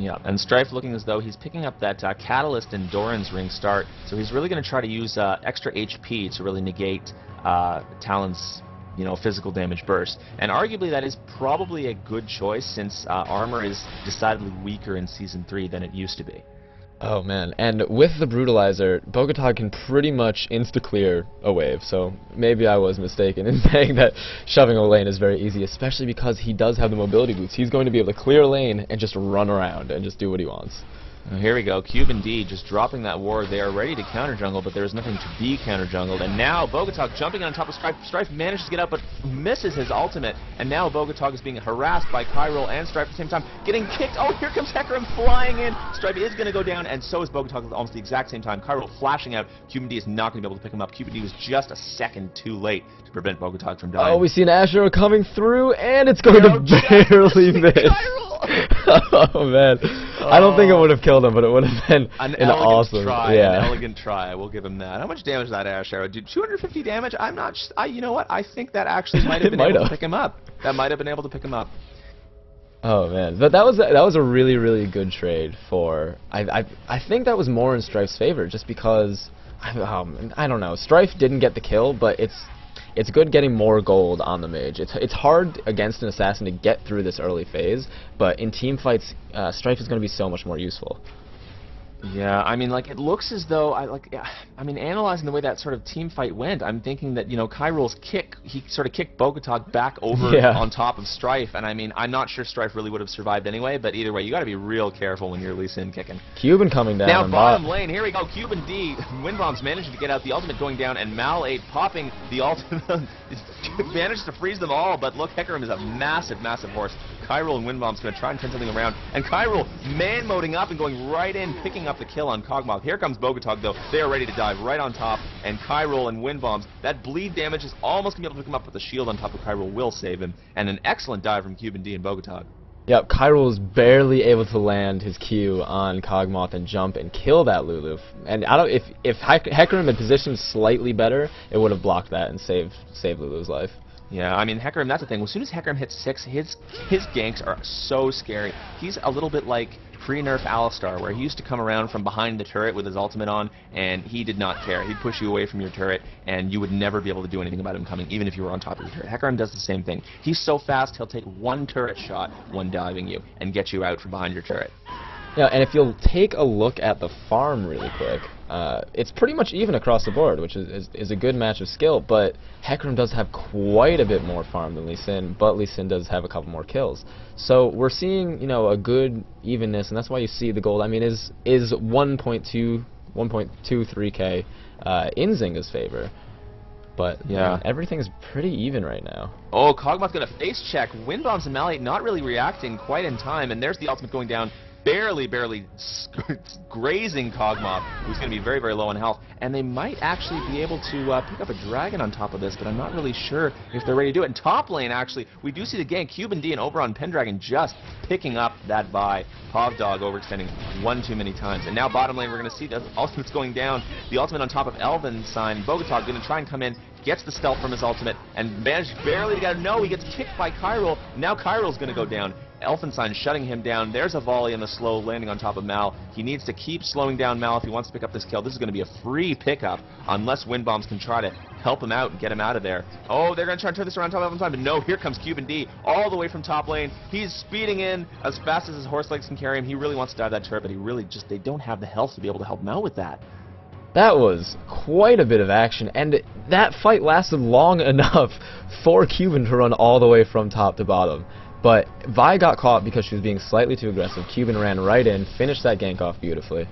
Yeah, and Strife looking as though he's picking up that Catalyst in Doran's ring start, so he's really going to try to use extra HP to really negate Talon's, you know, physical damage burst. And arguably that is probably a good choice, since armor is decidedly weaker in Season 3 than it used to be. Oh man, and with the Brutalizer, Bogatog can pretty much insta-clear a wave, so maybe I was mistaken in saying that shoving a lane is very easy, especially because he does have the mobility boots. He's going to be able to clear a lane and just run around and just do what he wants. Here we go, Cube and D just dropping that ward. They are ready to counter jungle, but there's nothing to be counter jungled. And now Bogatog jumping on top of Strife. Strife manages to get out, but misses his ultimate. And now Bogatog is being harassed by Kyril and Strife at the same time, getting kicked. Oh, here comes Hecarim flying in. Strife is going to go down, and so is Bogatog at almost the exact same time. Kyril flashing out. Cube and D is not going to be able to pick him up. Cube and D was just a second too late to prevent Bogatog from dying. Oh, we see an Ash arrow coming through, and it's going to barely miss. Oh man, I don't think it would have killed him, but it would have been an awesome try. An elegant try. I will give him that. How much damage did that Ash arrow do? 250 damage. I'm not. You know what? I think that actually might have been able to pick him up. That might have been able to pick him up. Oh man, but that was a really good trade for. I think that was more in Strife's favor, just because I don't know. Strife didn't get the kill, but it's good getting more gold on the mage. It's hard against an assassin to get through this early phase, but in team fights, Strife is going to be so much more useful. Yeah, I mean, like, it looks as though, I mean, analyzing the way that sort of team fight went, I'm thinking that, you know, Kyril's kick, he sort of kicked Bogatog back over on top of Strife, and I mean, I'm not sure Strife really would have survived anyway, but either way, you got to be real careful when you're Lee Sin kicking. Cuban coming down. Now, bottom lane, here we go, Cuban D, Windbombs managing to get out, the ultimate going down, and Mal8 popping the ultimate, managed to freeze them all, but look, Hecarim is a massive horse. Kyril and Windbomb's going to try and turn something around, and Kyril man-moding up and going right in, picking up the kill on Kog'Maw. Here comes Bogatog, though. They are ready to dive right on top, and Kyril and Windbombs, that bleed damage is almost going to be able to pick him up, but the shield on top of Kyril will save him, and an excellent dive from Cuban D and Bogatog. Yep, Kyril was barely able to land his Q on Kog'Maw and jump and kill that Lulu. And I don't if Hecarim had positioned slightly better, it would have blocked that and saved Lulu's life. Yeah, I mean, Hecarim, that's the thing. As soon as Hecarim hits 6, his ganks are so scary. He's a little bit like pre-nerf Alistar, where he used to come around from behind the turret with his ultimate on, and he did not care. He'd push you away from your turret, and you would never be able to do anything about him coming, even if you were on top of your turret. Hecarim does the same thing. He's so fast, he'll take one turret shot when diving you, and get you out from behind your turret. Yeah, and if you'll take a look at the farm really quick, it's pretty much even across the board, which is a good match of skill, but Hecarim does have quite a bit more farm than Lee Sin, but Lee Sin does have a couple more kills. So we're seeing, you know, a good evenness, and that's why you see the gold, I mean, is 1.23k in Zynga's favor. But yeah, man, everything's pretty even right now. Oh, Kog'Maw gonna face check. Windbombs and Malate not really reacting quite in time, and there's the ultimate going down. Barely grazing Kog'Maw, who's going to be very, very low on health. And they might actually be able to pick up a dragon on top of this, but I'm not really sure if they're ready to do it. In top lane, actually, we do see the gank. Cuban D and Oberon Pendragon just picking up that buy. Povdog overextending one too many times. And now bottom lane, we're going to see the ultimates going down. The ultimate on top of Elvensign. Bogatog going to try and come in, gets the stealth from his ultimate, and managed barely to get it. No, he gets kicked by Kyril. Now Kyrill's going to go down. Elfenstein shutting him down. There's a volley and the slow landing on top of Mal. He needs to keep slowing down Mal if he wants to pick up this kill. This is going to be a free pickup unless Windbombs can try to help him out and get him out of there. Oh, they're going to try and turn this around top of Elfenstein, but no, here comes Cuban D all the way from top lane. He's speeding in as fast as his horse legs can carry him. He really wants to dive that turret, but they don't have the health to be able to help him out with that. That was quite a bit of action, and that fight lasted long enough for Cuban to run all the way from top to bottom. But Vi got caught because she was being slightly too aggressive. Cuban ran right in, finished that gank off beautifully.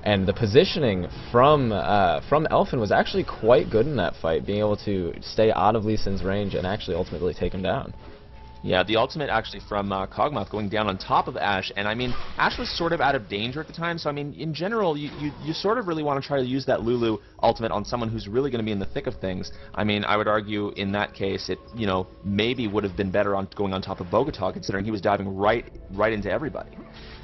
And the positioning from Elfin was actually quite good in that fight, being able to stay out of Lee Sin's range and actually ultimately take him down. Yeah, the ultimate actually from Kog'Maw going down on top of Ashe, and I mean, Ashe was sort of out of danger at the time, so I mean, in general, you sort of really want to try to use that Lulu ultimate on someone who's really going to be in the thick of things. I mean, I would argue in that case, it, you know, maybe would have been better on going on top of Bogatog, considering he was diving right into everybody.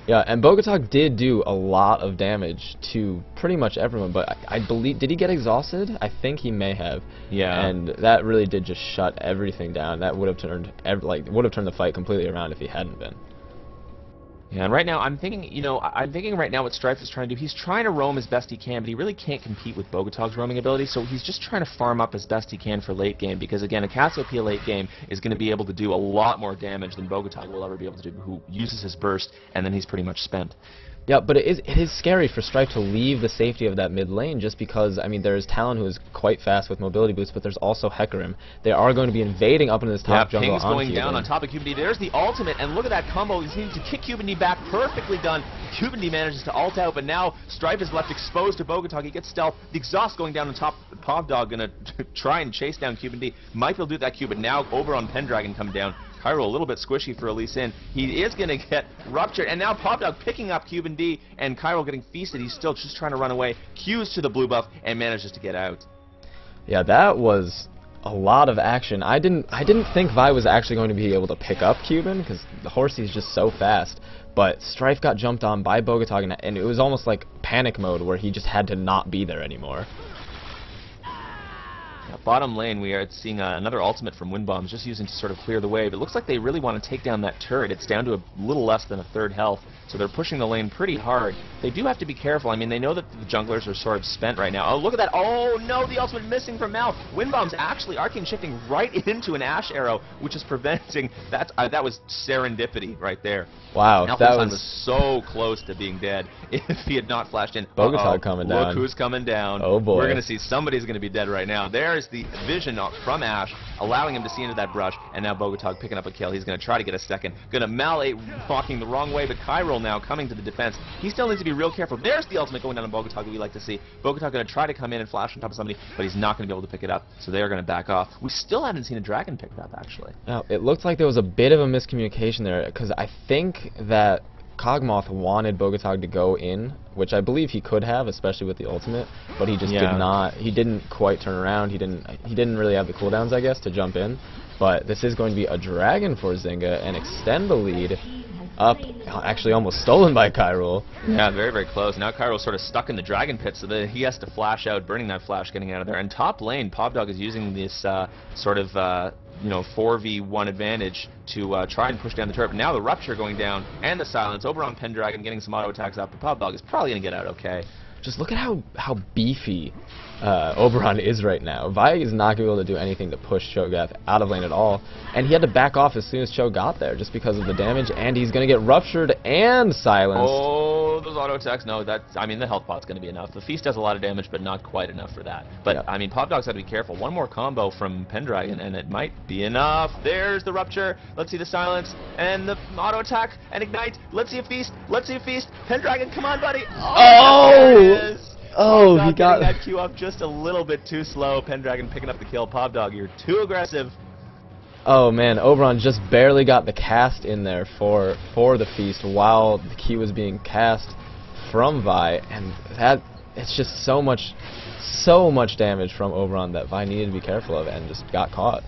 Yeah, and Bogatog did do a lot of damage to pretty much everyone, but I believe, did he get exhausted? I think he may have. Yeah. And that really did just shut everything down. That would have turned the fight completely around if he hadn't been. Yeah, and right now I'm thinking, you know, right now what Strife is trying to do, he's trying to roam as best he can, but he really can't compete with Bogatog's roaming ability, so he's just trying to farm up as best he can for late game, because again, a Cassiopeia late game is going to be able to do a lot more damage than Bogatog will ever be able to do, who uses his burst, and then he's pretty much spent. Yeah, but it is scary for Strife to leave the safety of that mid lane just because, I mean, there's Talon who is quite fast with mobility boosts, but there's also Hecarim. They are going to be invading up into this top jungle Ping's on going Cuban. down on top of Cuban D. There's the ultimate, and look at that combo. He's needing to kick Cuban D back. Perfectly done. Cuban D manages to ult out, but now Strife is left exposed to Bogatog. He gets stealth. The exhaust going down on top. Povdog going to try and chase down Cuban D. Might be able to do that, Cuban. Now over on Pendragon come down. Kyril a little bit squishy for Lee Sin. He is going to get ruptured, and now Povdog picking up Cuban D, and Kyril getting feasted. He's still just trying to run away. Q's to the blue buff, and manages to get out. Yeah, that was a lot of action. I didn't think Vi was actually going to be able to pick up Cuban, because the Horsey's just so fast. But Strife got jumped on by Bogatog, and it was almost like panic mode, where he just had to not be there anymore. Bottom lane, we are seeing another ultimate from Windbombs, just using to sort of clear the wave. It looks like they really want to take down that turret. It's down to a little less than a third health, so they're pushing the lane pretty hard. They do have to be careful. I mean, they know that the junglers are sort of spent right now. Oh, look at that. Oh, no, the ultimate missing from Mal. Windbombs actually arcane shifting right into an Ashe arrow, which is preventing that. That was serendipity right there. Wow, that was so close to being dead if he had not flashed in. Bogatog coming down. Look who's coming down. Oh, boy. We're going to see somebody's going to be dead right now. There's the vision from Ashe, allowing him to see into that brush, and now Bogatog picking up a kill. He's going to try to get a second. Going to Malate walking the wrong way, but Kyril now coming to the defense. He still needs to be real careful. There's the ultimate going down on Bogatog that we like to see. Bogatog going to try to come in and flash on top of somebody, but he's not going to be able to pick it up, so they are going to back off. We still haven't seen a dragon picked up, actually. Now, it looked like there was a bit of a miscommunication there, because I think that Kog'Maw wanted Bogatog to go in, which I believe he could have, especially with the ultimate, but he just did not. He didn't quite turn around. He didn't really have the cooldowns, I guess, to jump in. But this is going to be a dragon for Zynga and extend the lead. Up, actually almost stolen by Kyrul. Yeah, very, very close. Now Kyro's sort of stuck in the Dragon Pit, so that he has to flash out, burning that flash, getting out of there. And top lane, Pobdog is using this sort of, 4v1 advantage to try and push down the turret. But now the Rupture going down, and the Silence. Oberon Pendragon getting some auto attacks up, but Pobdog is probably going to get out okay. Just look at how beefy Oberon is right now. Vi is not going to be able to do anything to push Cho'Gath out of lane at all. And he had to back off as soon as Cho got there just because of the damage. And he's going to get ruptured and silenced. Oh, those auto attacks. No, I mean, the health pot's going to be enough. The Feast does a lot of damage, but not quite enough for that. But, yeah. I mean, Pobdog's got to be careful. One more combo from Pendragon, and it might be enough. There's the Rupture. Let's see the Silence. And the auto attack. And Ignite. Let's see a Feast. Let's see a Feast. Pendragon, come on, buddy. Oh! Oh, he got that Q up just a little bit too slow. Pendragon picking up the kill. Pobdog, you're too aggressive. Oh man, Oberon just barely got the cast in there for the Feast while the Q was being cast from Vi, and it's just so much damage from Oberon that Vi needed to be careful of and just got caught.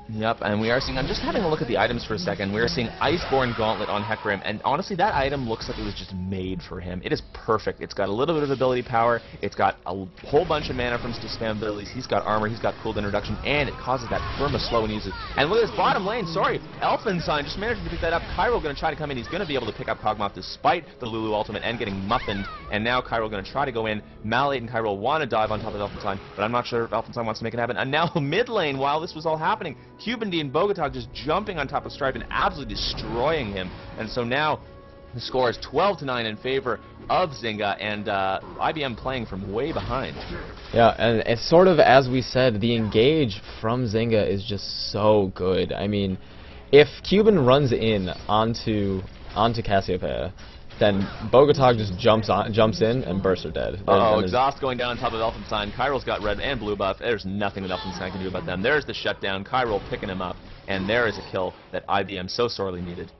Yep, and we are seeing, I'm just having a look at the items for a second. We are seeing Iceborne Gauntlet on Hecarim, and honestly, that item looks like it was just made for him. It is perfect. It's got a little bit of ability power, it's got a whole bunch of mana from his spam abilities, he's got armor, he's got cooldown reduction, and it causes that perma slow when he uses it. And look at this bottom lane, sorry, Elfensign just managed to pick that up. Kyro going to try to come in, he's going to be able to pick up Kog'Maw despite the Lulu ultimate and getting muffined, and now Kyro going to try to go in. Malate and Kyro want to dive on top of Elfensign, but I'm not sure if Elfensign wants to make it happen. And now mid lane, while this was all happening, Cuban D and Bogotog just jumping on top of Strife and absolutely destroying him. And so now the score is 12-9 in favor of Zynga, and IBM playing from way behind. Yeah, and it's sort of, as we said, the engage from Zynga is just so good. I mean, if Cuban runs in onto Cassiopeia, then Bogotog just jumps in and bursts her dead. Oh, Exhaust going down on top of Elfenstein. Kyril's got red and blue buff. There's nothing that Elfenstein can do about them. There's the shutdown. Kyril picking him up, and there is a kill that IBM so sorely needed.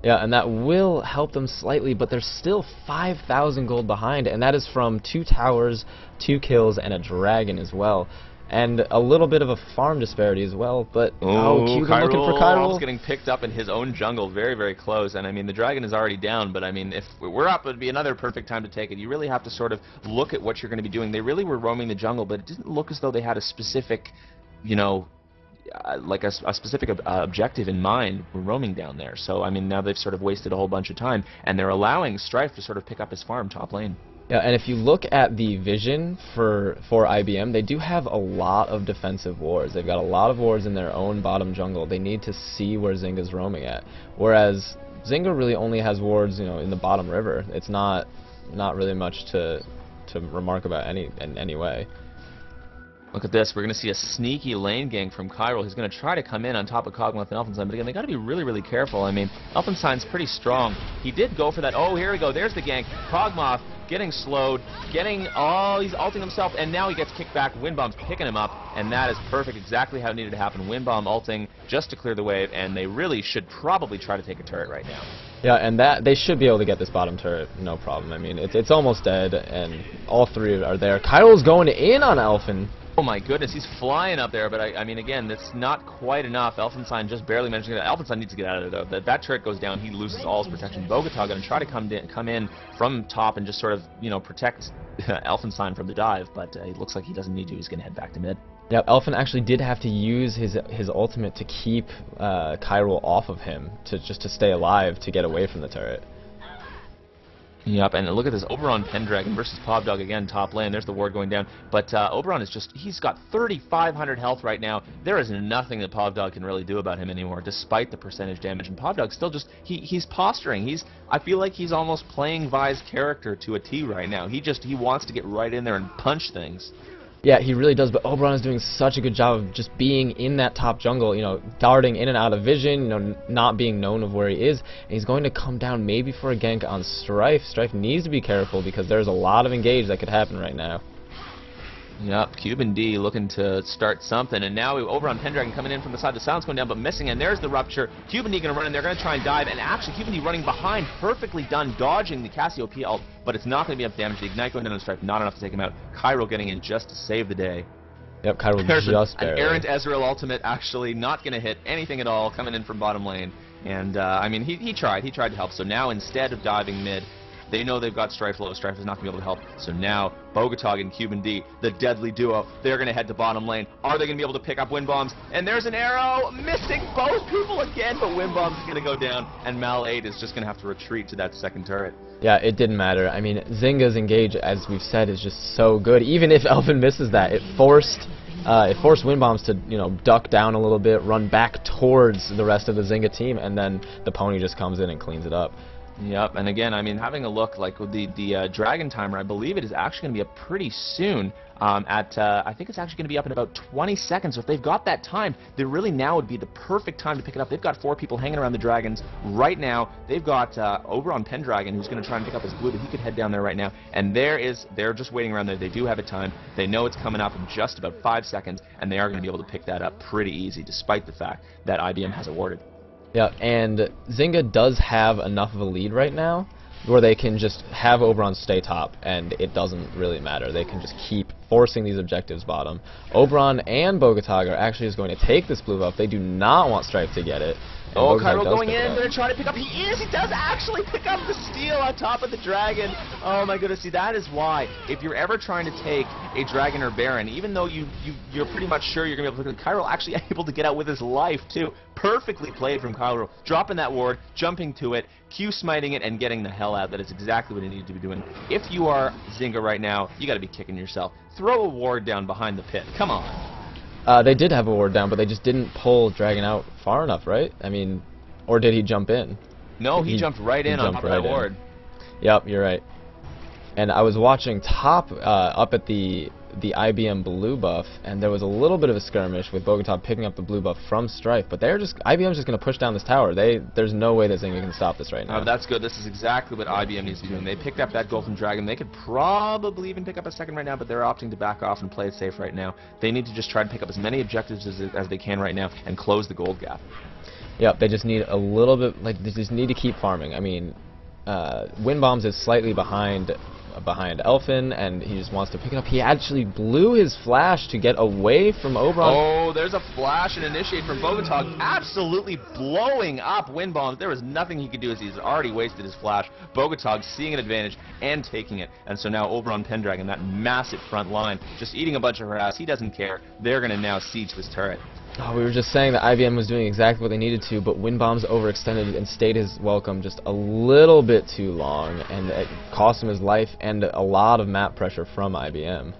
Yeah, and that will help them slightly, but they're still 5,000 gold behind, and that is from 2 towers, 2 kills, and a dragon as well. And a little bit of a farm disparity as well, but Cuban looking for Kyril. Getting picked up in his own jungle, very, very close. And I mean, the dragon is already down, but I mean, if we're up, it'd be another perfect time to take it. You really have to sort of look at what you're going to be doing. They really were roaming the jungle, but it didn't look as though they had a specific, like a specific objective in mind. We're roaming down there. So I mean, now they've sort of wasted a whole bunch of time, and they're allowing Strife to sort of pick up his farm top lane. Yeah, and if you look at the vision for IBM, they do have a lot of defensive wards. They've got a lot of wards in their own bottom jungle. They need to see where Zynga's roaming at. Whereas Zynga really only has wards, in the bottom river. It's not really much to remark about in any way. Look at this. We're going to see a sneaky lane gank from Kyril. He's going to try to come in on top of Kog'Maw and Elfenstein, but again, they got to be really, really careful. I mean, Elfenstein's pretty strong. He did go for that. Oh, here we go. There's the gank. Kog'Maw getting slowed, he's ulting himself, and now he gets kicked back. Windbomb's picking him up, and that is perfect, exactly how it needed to happen. Windbomb ulting just to clear the wave, and they really should probably try to take a turret right now. Yeah, and they should be able to get this bottom turret, no problem. I mean, it's almost dead, and all 3 are there. Kyril's going in on Elfen. Oh my goodness, he's flying up there, but I mean, again, that's not quite enough. Elfenstein just barely managed to get out. Elfenstein needs to get out of there, though. That turret goes down, he loses all his protection. Bogotog going to try to come in from top and just sort of, protect Elfenstein from the dive, but it looks like he doesn't need to. He's going to head back to mid. Yep, Elfen actually did have to use his ultimate to keep Kyril off of him, just to stay alive, to get away from the turret. Yep, and look at this, Oberon Pendragon versus Pobdog again, top lane. There's the ward going down. But Oberon is he's got 3,500 health right now. There is nothing that Pobdog can really do about him anymore, despite the percentage damage. And Pobdog still he's posturing. I feel like he's almost playing Vi's character to a T right now. He wants to get right in there and punch things. Yeah, he really does, but Oberon is doing such a good job of just being in that top jungle, darting in and out of vision, not being known of where he is, and he's going to come down maybe for a gank on Strife. Strife needs to be careful because there's a lot of engage that could happen right now. Yep, Cuban D looking to start something, and now Oberon Pendragon coming in from the side. The silence going down, but missing, and there's the Rupture. Cuban D going to run in there, going to try and dive, and actually Cuban D running behind, perfectly done, dodging the Cassiopeia ult, but it's not going to be enough damage. The Ignite going down on Strife, not enough to take him out. Kyril getting in just to save the day. Yep, Kyril just barely. An errant Ezreal ultimate actually not going to hit anything at all, coming in from bottom lane, And, I mean, he tried to help. So now, instead of diving mid, they know they've got Strife low. Strife is not going to be able to help. So now, Bogatog and Cuban D, the deadly duo, they're going to head to bottom lane. Are they going to be able to pick up Wind Bombs? And there's an arrow missing both people again, but Wind Bombs is going to go down, and Mal 8 is just going to have to retreat to that second turret. Yeah, it didn't matter. I mean, Zynga's engage, as we've said, is just so good. Even if Elfin misses that, it forced Wind Bombs to, you know, duck down a little bit, run back towards the rest of the Zynga team, and then the pony just comes in and cleans it up. Yep, and again, I mean, having a look, like with the Dragon timer, I believe it is actually going to be up pretty soon. I think it's actually going to be up in about 20 seconds. So if they've got that time, there really now would be the perfect time to pick it up. They've got 4 people hanging around the Dragons right now. They've got over on Pendragon, who's going to try and pick up his blue, but he could head down there right now. And they're just waiting around there. They do have a time. They know it's coming up in just about 5 seconds, and they are going to be able to pick that up pretty easy, despite the fact that IBM has awarded. Yeah, and Zynga does have enough of a lead right now where they can just have Oberon stay top, and it doesn't really matter. They can just keep forcing these objectives bottom. Oberon and Bogatog are actually just going to take this blue buff. They do not want Strife to get it. Oh, Cairo going in, going to try to pick up. He does actually pick up the steal on top of the Dragon. Oh my goodness, see, that is why, if you're ever trying to take a Dragon or Baron, even though you're pretty much sure you're going to be able to pick it, Cairo actually able to get out with his life, too. Perfectly played from Cairo, dropping that ward, jumping to it, Q smiting it, and getting the hell out. That is exactly what he needed to be doing. If you are Zynga right now, you got to be kicking yourself. Throw a ward down behind the pit. Come on. They did have a ward down, but they just didn't pull Dragon out far enough, right? I mean, or did he jump in? No, he jumped right in on top of that ward. Yep, you're right. And I was watching top up at the IBM blue buff, and there was a little bit of a skirmish with Bogotá picking up the blue buff from Strife, but IBM's just going to push down this tower. There's no way that Zynga can stop this right now. That's good. This is exactly what IBM needs to be doing. They picked up that Golden Dragon. They could probably even pick up a second right now, but they're opting to back off and play it safe right now. They need to just try to pick up as many objectives as they can right now and close the gold gap. Yep, they just need a little bit, like, they just need to keep farming. I mean, Wind Bombs is slightly behind Elfin, and he just wants to pick it up. He actually blew his flash to get away from Oberon. Oh, there's a flash and initiate from Bogotá, absolutely blowing up Wind Bombs. There was nothing he could do as he's already wasted his flash. Bogotá seeing an advantage and taking it. And so now Oberon Pendragon, that massive front line, just eating a bunch of harass. He doesn't care. They're going to now siege this turret. Oh, we were just saying that IBM was doing exactly what they needed to, but Wind Bombs overextended and stayed his welcome just a little bit too long, and it cost him his life and a lot of map pressure from IBM.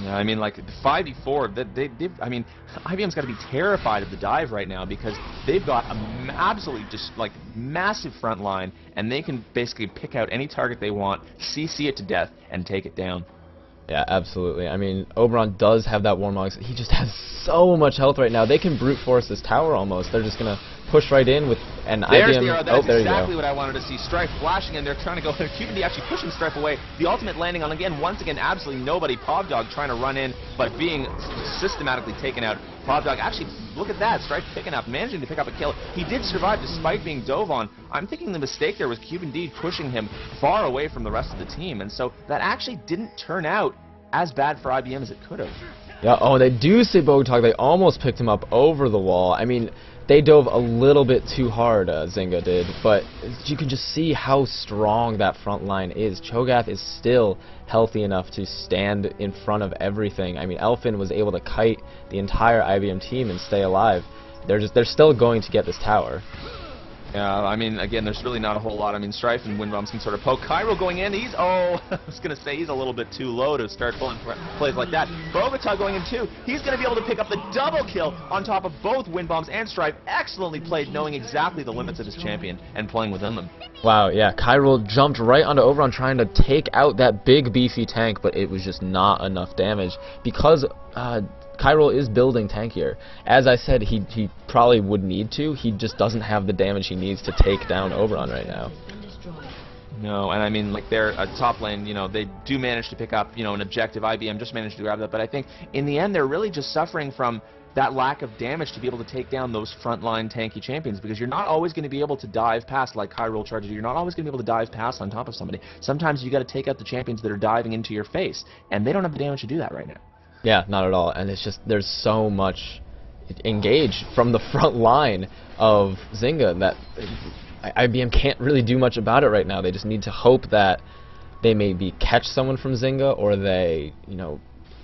Yeah, I mean, like, the 5v4, I mean, IBM's got to be terrified of the dive right now because they've got an absolutely just, like, massive front line, and they can basically pick out any target they want, CC it to death, and take it down. Yeah, absolutely. I mean, Oberon does have that Warmog. He just has so much health right now. They can brute force this tower almost. They're just going to push right in with an IBM. That's exactly what I wanted to see. Strife flashing in there, trying to go. QBD actually pushing Strife away. The ultimate landing on, once again, absolutely nobody. Povdog trying to run in, but being systematically taken out. Povdog actually, look at that. Strife picking up, managing to pick up a kill. He did survive despite being dove on. I'm thinking the mistake there was QBD pushing him far away from the rest of the team, and so that actually didn't turn out as bad for IBM as it could have. Yeah, oh, they do say Bogotá. They almost picked him up over the wall. I mean, they dove a little bit too hard, Zynga did, but you can just see how strong that front line is. Cho'Gath is still healthy enough to stand in front of everything. I mean, Elfin was able to kite the entire IBM team and stay alive. They're still going to get this tower. I mean, again, there's really not a whole lot. I mean, Strife and Wind Bombs can sort of poke. Cairo going in, I was going to say he's a little bit too low to start pulling plays like that. Bogotá going in too. He's going to be able to pick up the double kill on top of both Wind Bombs and Strife. Excellently played, knowing exactly the limits of his champion and playing within them. Wow, yeah, Cairo jumped right onto Oberon trying to take out that big beefy tank, but it was just not enough damage because Cairo is building tankier. As I said, he probably would need to. He just doesn't have the damage he needs to take down Oberon right now. No, and I mean, like, they're a top lane, they do manage to pick up, an objective. IBM just managed to grab that, but I think in the end they're really just suffering from that lack of damage to be able to take down those frontline tanky champions, because you're not always going to be able to dive past like Cairo charges. You're not always going to be able to dive past on top of somebody. Sometimes you got to take out the champions that are diving into your face, and they don't have the damage to do that right now. Yeah, not at all. And it's just, there's so much engage from the front line of Zynga. That IBM can't really do much about it right now. They just need to hope that they maybe catch someone from Zynga, or they,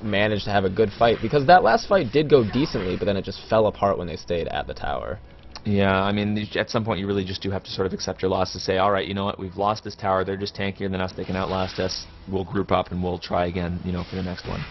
manage to have a good fight, because that last fight did go decently, but then it just fell apart when they stayed at the tower. Yeah, I mean, at some point you really just do have to sort of accept your loss to say, all right, you know what, we've lost this tower, they're just tankier than us, they can outlast us, we'll group up and we'll try again, for the next one.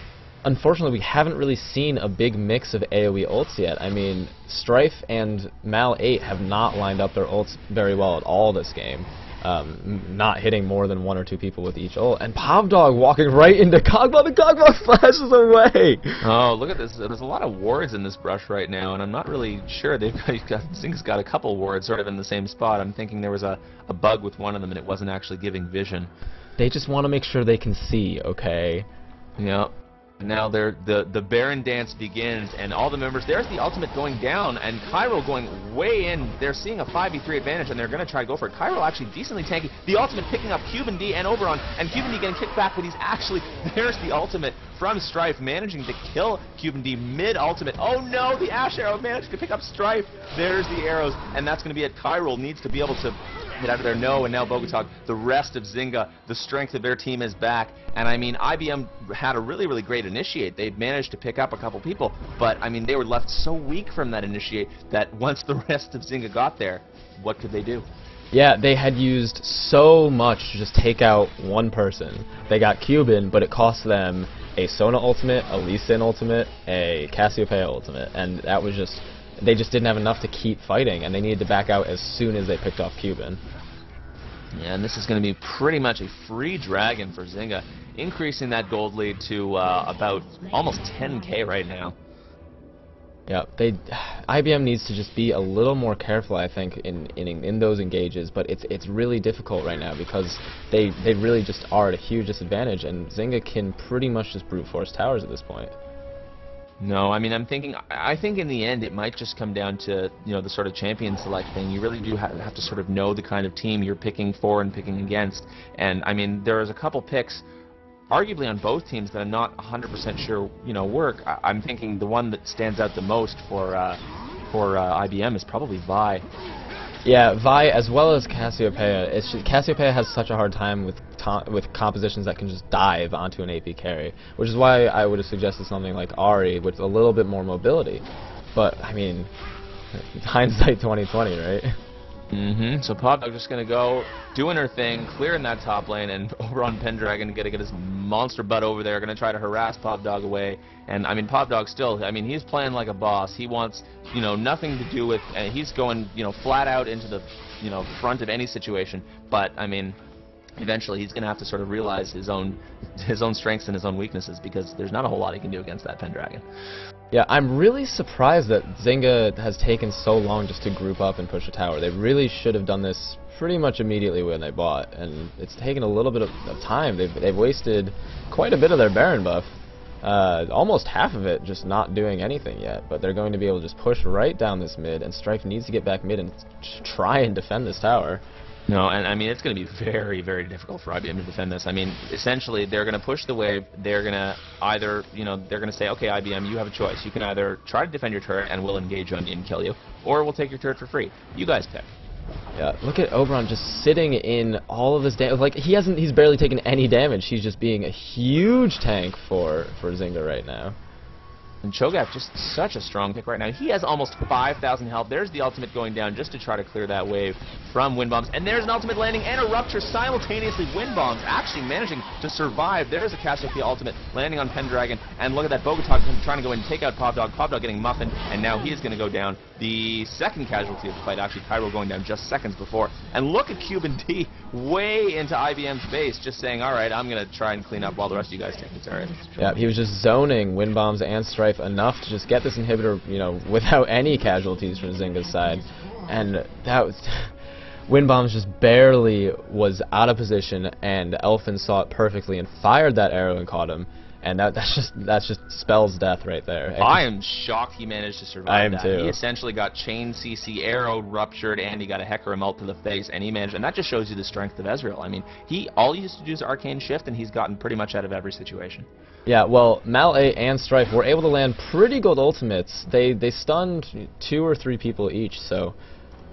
Unfortunately, we haven't really seen a big mix of AoE ults yet. I mean, Strife and Mal8 have not lined up their ults very well at all this game. Not hitting more than 1 or 2 people with each ult. And Povdog walking right into Kog'Maw. The Kog'Maw flashes away! Oh, look at this. There's a lot of wards in this brush right now, and I'm not really sure. Zynga's got a couple wards sort of in the same spot. I'm thinking there was a bug with one of them, and it wasn't actually giving vision. They just want to make sure they can see, okay? Yeah. Now the Baron dance begins, and all the members, there's the ultimate going down, and Cairo going way in. They're seeing a 5v3 advantage, and they're going to try to go for it. Cairo actually decently tanky. The ultimate picking up Cuban D and Oberon, and Cuban D getting kicked back, but he's actually, there's the ultimate from Strife, managing to kill Cuban D mid-ultimate. Oh no, the Ash Arrow managed to pick up Strife. There's the arrows, and that's going to be it. Cairo needs to be able to get out of there. No, and now Bogotog, the rest of Zynga, the strength of their team is back. And I mean, IBM had a really, really great initiate. They'd managed to pick up a couple people, but I mean, they were left so weak from that initiate that once the rest of Zynga got there, what could they do? Yeah, they had used so much to just take out one person. They got Cuban, but it cost them a Sona ultimate, a Lee Sin ultimate, a Cassiopeia ultimate, and that was just, they just didn't have enough to keep fighting, and they needed to back out as soon as they picked off Cuban. Yeah, and this is going to be pretty much a free dragon for Zynga, increasing that gold lead to about almost 10k right now. Yeah, IBM needs to just be a little more careful, I think, in those engages, but it's really difficult right now because they really just are at a huge disadvantage, and Zynga can pretty much just brute force towers at this point. No, I mean, I think in the end it might just come down to, the sort of champion select thing. You really do have to sort of know the kind of team you're picking for and picking against. And I mean, there is a couple picks, arguably on both teams, that I'm not 100% sure, work. I'm thinking the one that stands out the most for IBM is probably Vi. Yeah, Vi as well as Cassiopeia. It's just, Cassiopeia has such a hard time with compositions that can just dive onto an AP carry, which is why I would have suggested something like Ahri with a little bit more mobility. But I mean, hindsight 2020, right? Mm-hmm. So Povdog just going to go doing her thing, clearing that top lane, and over on Pendragon going to get his monster butt over there, going to try to harass Povdog away. And I mean, Povdog still, I mean, he's playing like a boss. He wants, nothing to do with, and he's going, flat out into the, front of any situation. But I mean, eventually he's going to have to sort of realize his own strengths and his own weaknesses, because there's not a whole lot he can do against that Pendragon. Yeah, I'm really surprised that Zynga has taken so long just to group up and push a tower. They really should have done this pretty much immediately when they bought, and it's taken a little bit of time. They've wasted quite a bit of their Baron buff, almost half of it just not doing anything yet, but they're going to be able to just push right down this mid, and Strife needs to get back mid and try and defend this tower. No, and I mean, it's going to be very, very difficult for IBM to defend this. I mean, essentially, they're going to push the wave. They're going to either, they're going to say, okay, IBM, you have a choice. You can either try to defend your turret and we'll engage on you and kill you, or we'll take your turret for free. You guys pick. Yeah, look at Oberon just sitting in all of this damage. Like, he's barely taken any damage. He's just being a huge tank for Zynga right now. And Cho'Gath, just such a strong pick right now. He has almost 5,000 health. There's the ultimate going down just to try to clear that wave from Wind Bombs. And there's an ultimate landing and a Rupture simultaneously. Wind Bombs actually managing to survive. There's a Cassiopeia ultimate landing on Pendragon. And look at that Bogotog trying to go in and take out Povdog. Povdog getting muffined, and now he is going to go down. The second casualty of the fight, actually, Cairo going down just seconds before. And look at Cuban D way into IBM's base, just saying, all right, I'm going to try and clean up while the rest of you guys take the turret. Yeah, he was just zoning Wind Bombs and Strife enough to just get this inhibitor, without any casualties from Zynga's side. And that was... Wind Bombs just barely was out of position, and Elfin saw it perfectly and fired that arrow and caught him. And that's just spells death right there. I am shocked he managed to survive I am that. too. He essentially got chain CC, arrow ruptured, and he got a Hecarim ult to the face, and he managed, and that just shows you the strength of Ezreal. I mean, all he used to do is arcane shift, and he's gotten pretty much out of every situation. Yeah, well, Mal 8 and Strife were able to land pretty good ultimates. They stunned 2 or 3 people each, so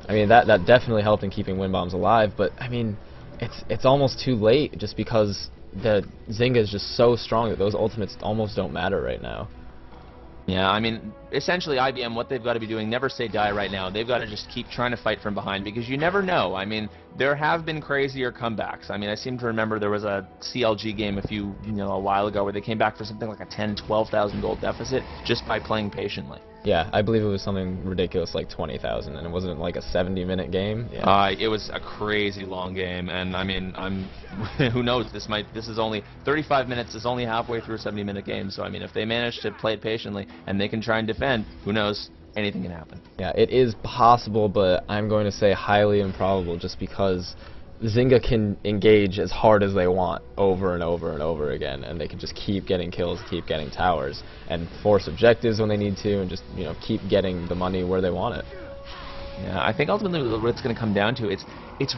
I mean that definitely helped in keeping wind bombs alive. But I mean, it's almost too late just because the Zynga is just so strong that those ultimates almost don't matter right now. Yeah, I mean, essentially IBM, what they've got to be doing, never say die right now. They've got to just keep trying to fight from behind because you never know. I mean, there have been crazier comebacks. I mean, I seem to remember there was a CLG game a while ago where they came back for something like a 10, 12,000 gold deficit just by playing patiently. Yeah, I believe it was something ridiculous like 20,000, and it wasn't like a 70-minute game. Yeah. It was a crazy long game, and I mean, who knows? This is only 35 minutes. Is only halfway through a 70-minute game. So I mean, if they manage to play it patiently and they can try and defend, who knows? Anything can happen. Yeah, it is possible, but I'm going to say highly improbable, just because Zynga can engage as hard as they want over and over and over again, and they can just keep getting kills, keep getting towers, and force objectives when they need to, and just keep getting the money where they want it. Yeah, I think ultimately what it's going to come down to, it's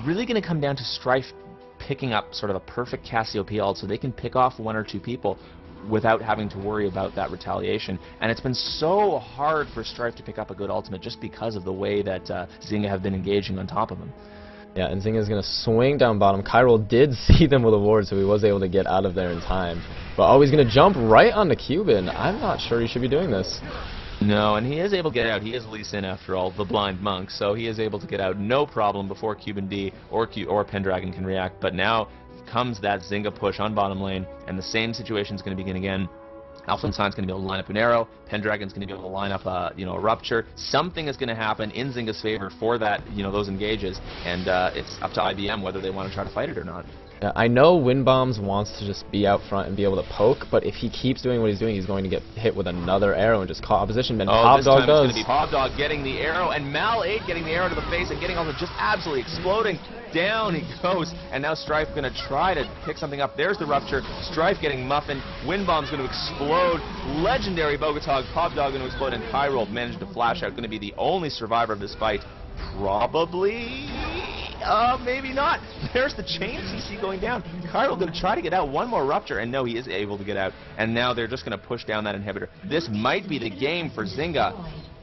really going to come down to Strife picking up sort of a perfect Cassiopeia ult so they can pick off 1 or 2 people without having to worry about that retaliation. And it's been so hard for Strife to pick up a good ultimate just because of the way that Zynga have been engaging on top of them. Yeah, and Zynga's going to swing down bottom. Kyrol did see them with a ward, so he was able to get out of there in time. But he's going to jump right on the Cuban. I'm not sure he should be doing this. No, and he is able to get out. He is Lee Sin, after all, the blind monk, so he is able to get out no problem before Cuban D or Pendragon can react. But now comes that Zynga push on bottom lane, and the same situation is going to begin again. Alphenstein's going to be able to line up an arrow. Pendragon's going to be able to line up a rupture. Something is going to happen in Zynga's favor for that those engages, and it's up to IBM whether they want to try to fight it or not. I know Windbombs wants to just be out front and be able to poke, but if he keeps doing what he's doing, he's going to get hit with another arrow and just caught opposition. And this time it's going to be Pobdog getting the arrow, and Mal 8 getting the arrow to the face and getting just absolutely exploding. Down he goes, and now Strife going to try to pick something up. There's the rupture. Strife getting muffined. Windbomb's going to explode. Legendary Bogotog. Pobdog going to explode, and Kyrol managed to flash out. Going to be the only survivor of this fight. Probably. Maybe not. There's the chain CC going down. Kyrol going to try to get out. 1 more rupture, and no, he is able to get out. And now they're just going to push down that inhibitor. This might be the game for Zynga.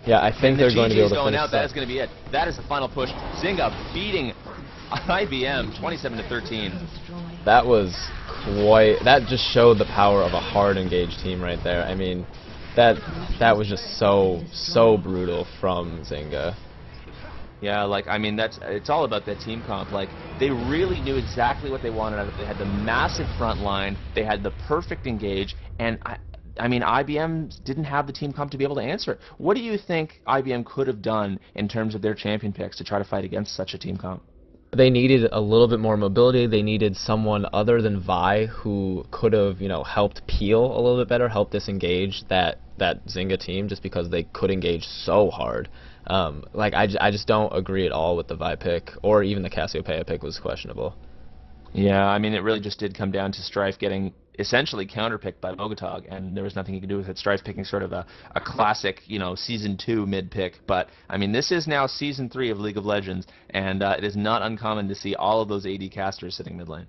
Yeah, I think they're going to be able to going finish out. That is going to be it. That is the final push. Zynga beating IBM 27-13. That was that just showed the power of a hard engaged team right there. I mean, that was just so brutal from Zynga. Yeah, I mean, it's all about that team comp. They really knew exactly what they wanted out of it. They had the massive front line, they had the perfect engage, and I mean, IBM didn't have the team comp to be able to answer it. What do you think IBM could have done in terms of their champion picks to try to fight against such a team comp? They needed a little bit more mobility. They needed someone other than Vi who could have, helped peel a little bit better, help disengage that Zynga team, just because they could engage so hard. I just don't agree at all with the Vi pick, or even the Cassiopeia pick was questionable. Yeah, I mean, it really just did come down to Strife getting essentially counterpicked by Bogotog, and there was nothing he could do with it. Strife picking sort of a classic, Season 2 mid-pick. But, I mean, this is now Season 3 of League of Legends, and it is not uncommon to see all of those AD casters sitting mid lane.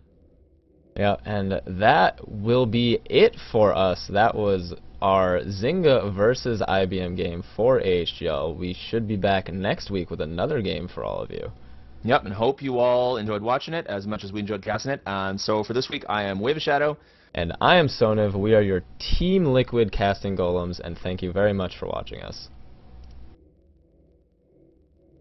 Yeah, and that will be it for us. That was our Zynga versus IBM game for AHGL. We should be back next week with another game for all of you. Yep, and hope you all enjoyed watching it as much as we enjoyed casting it. And so for this week, I am WaveOfShadow. And I am Soniv. We are your Team Liquid casting golems, and thank you very much for watching us.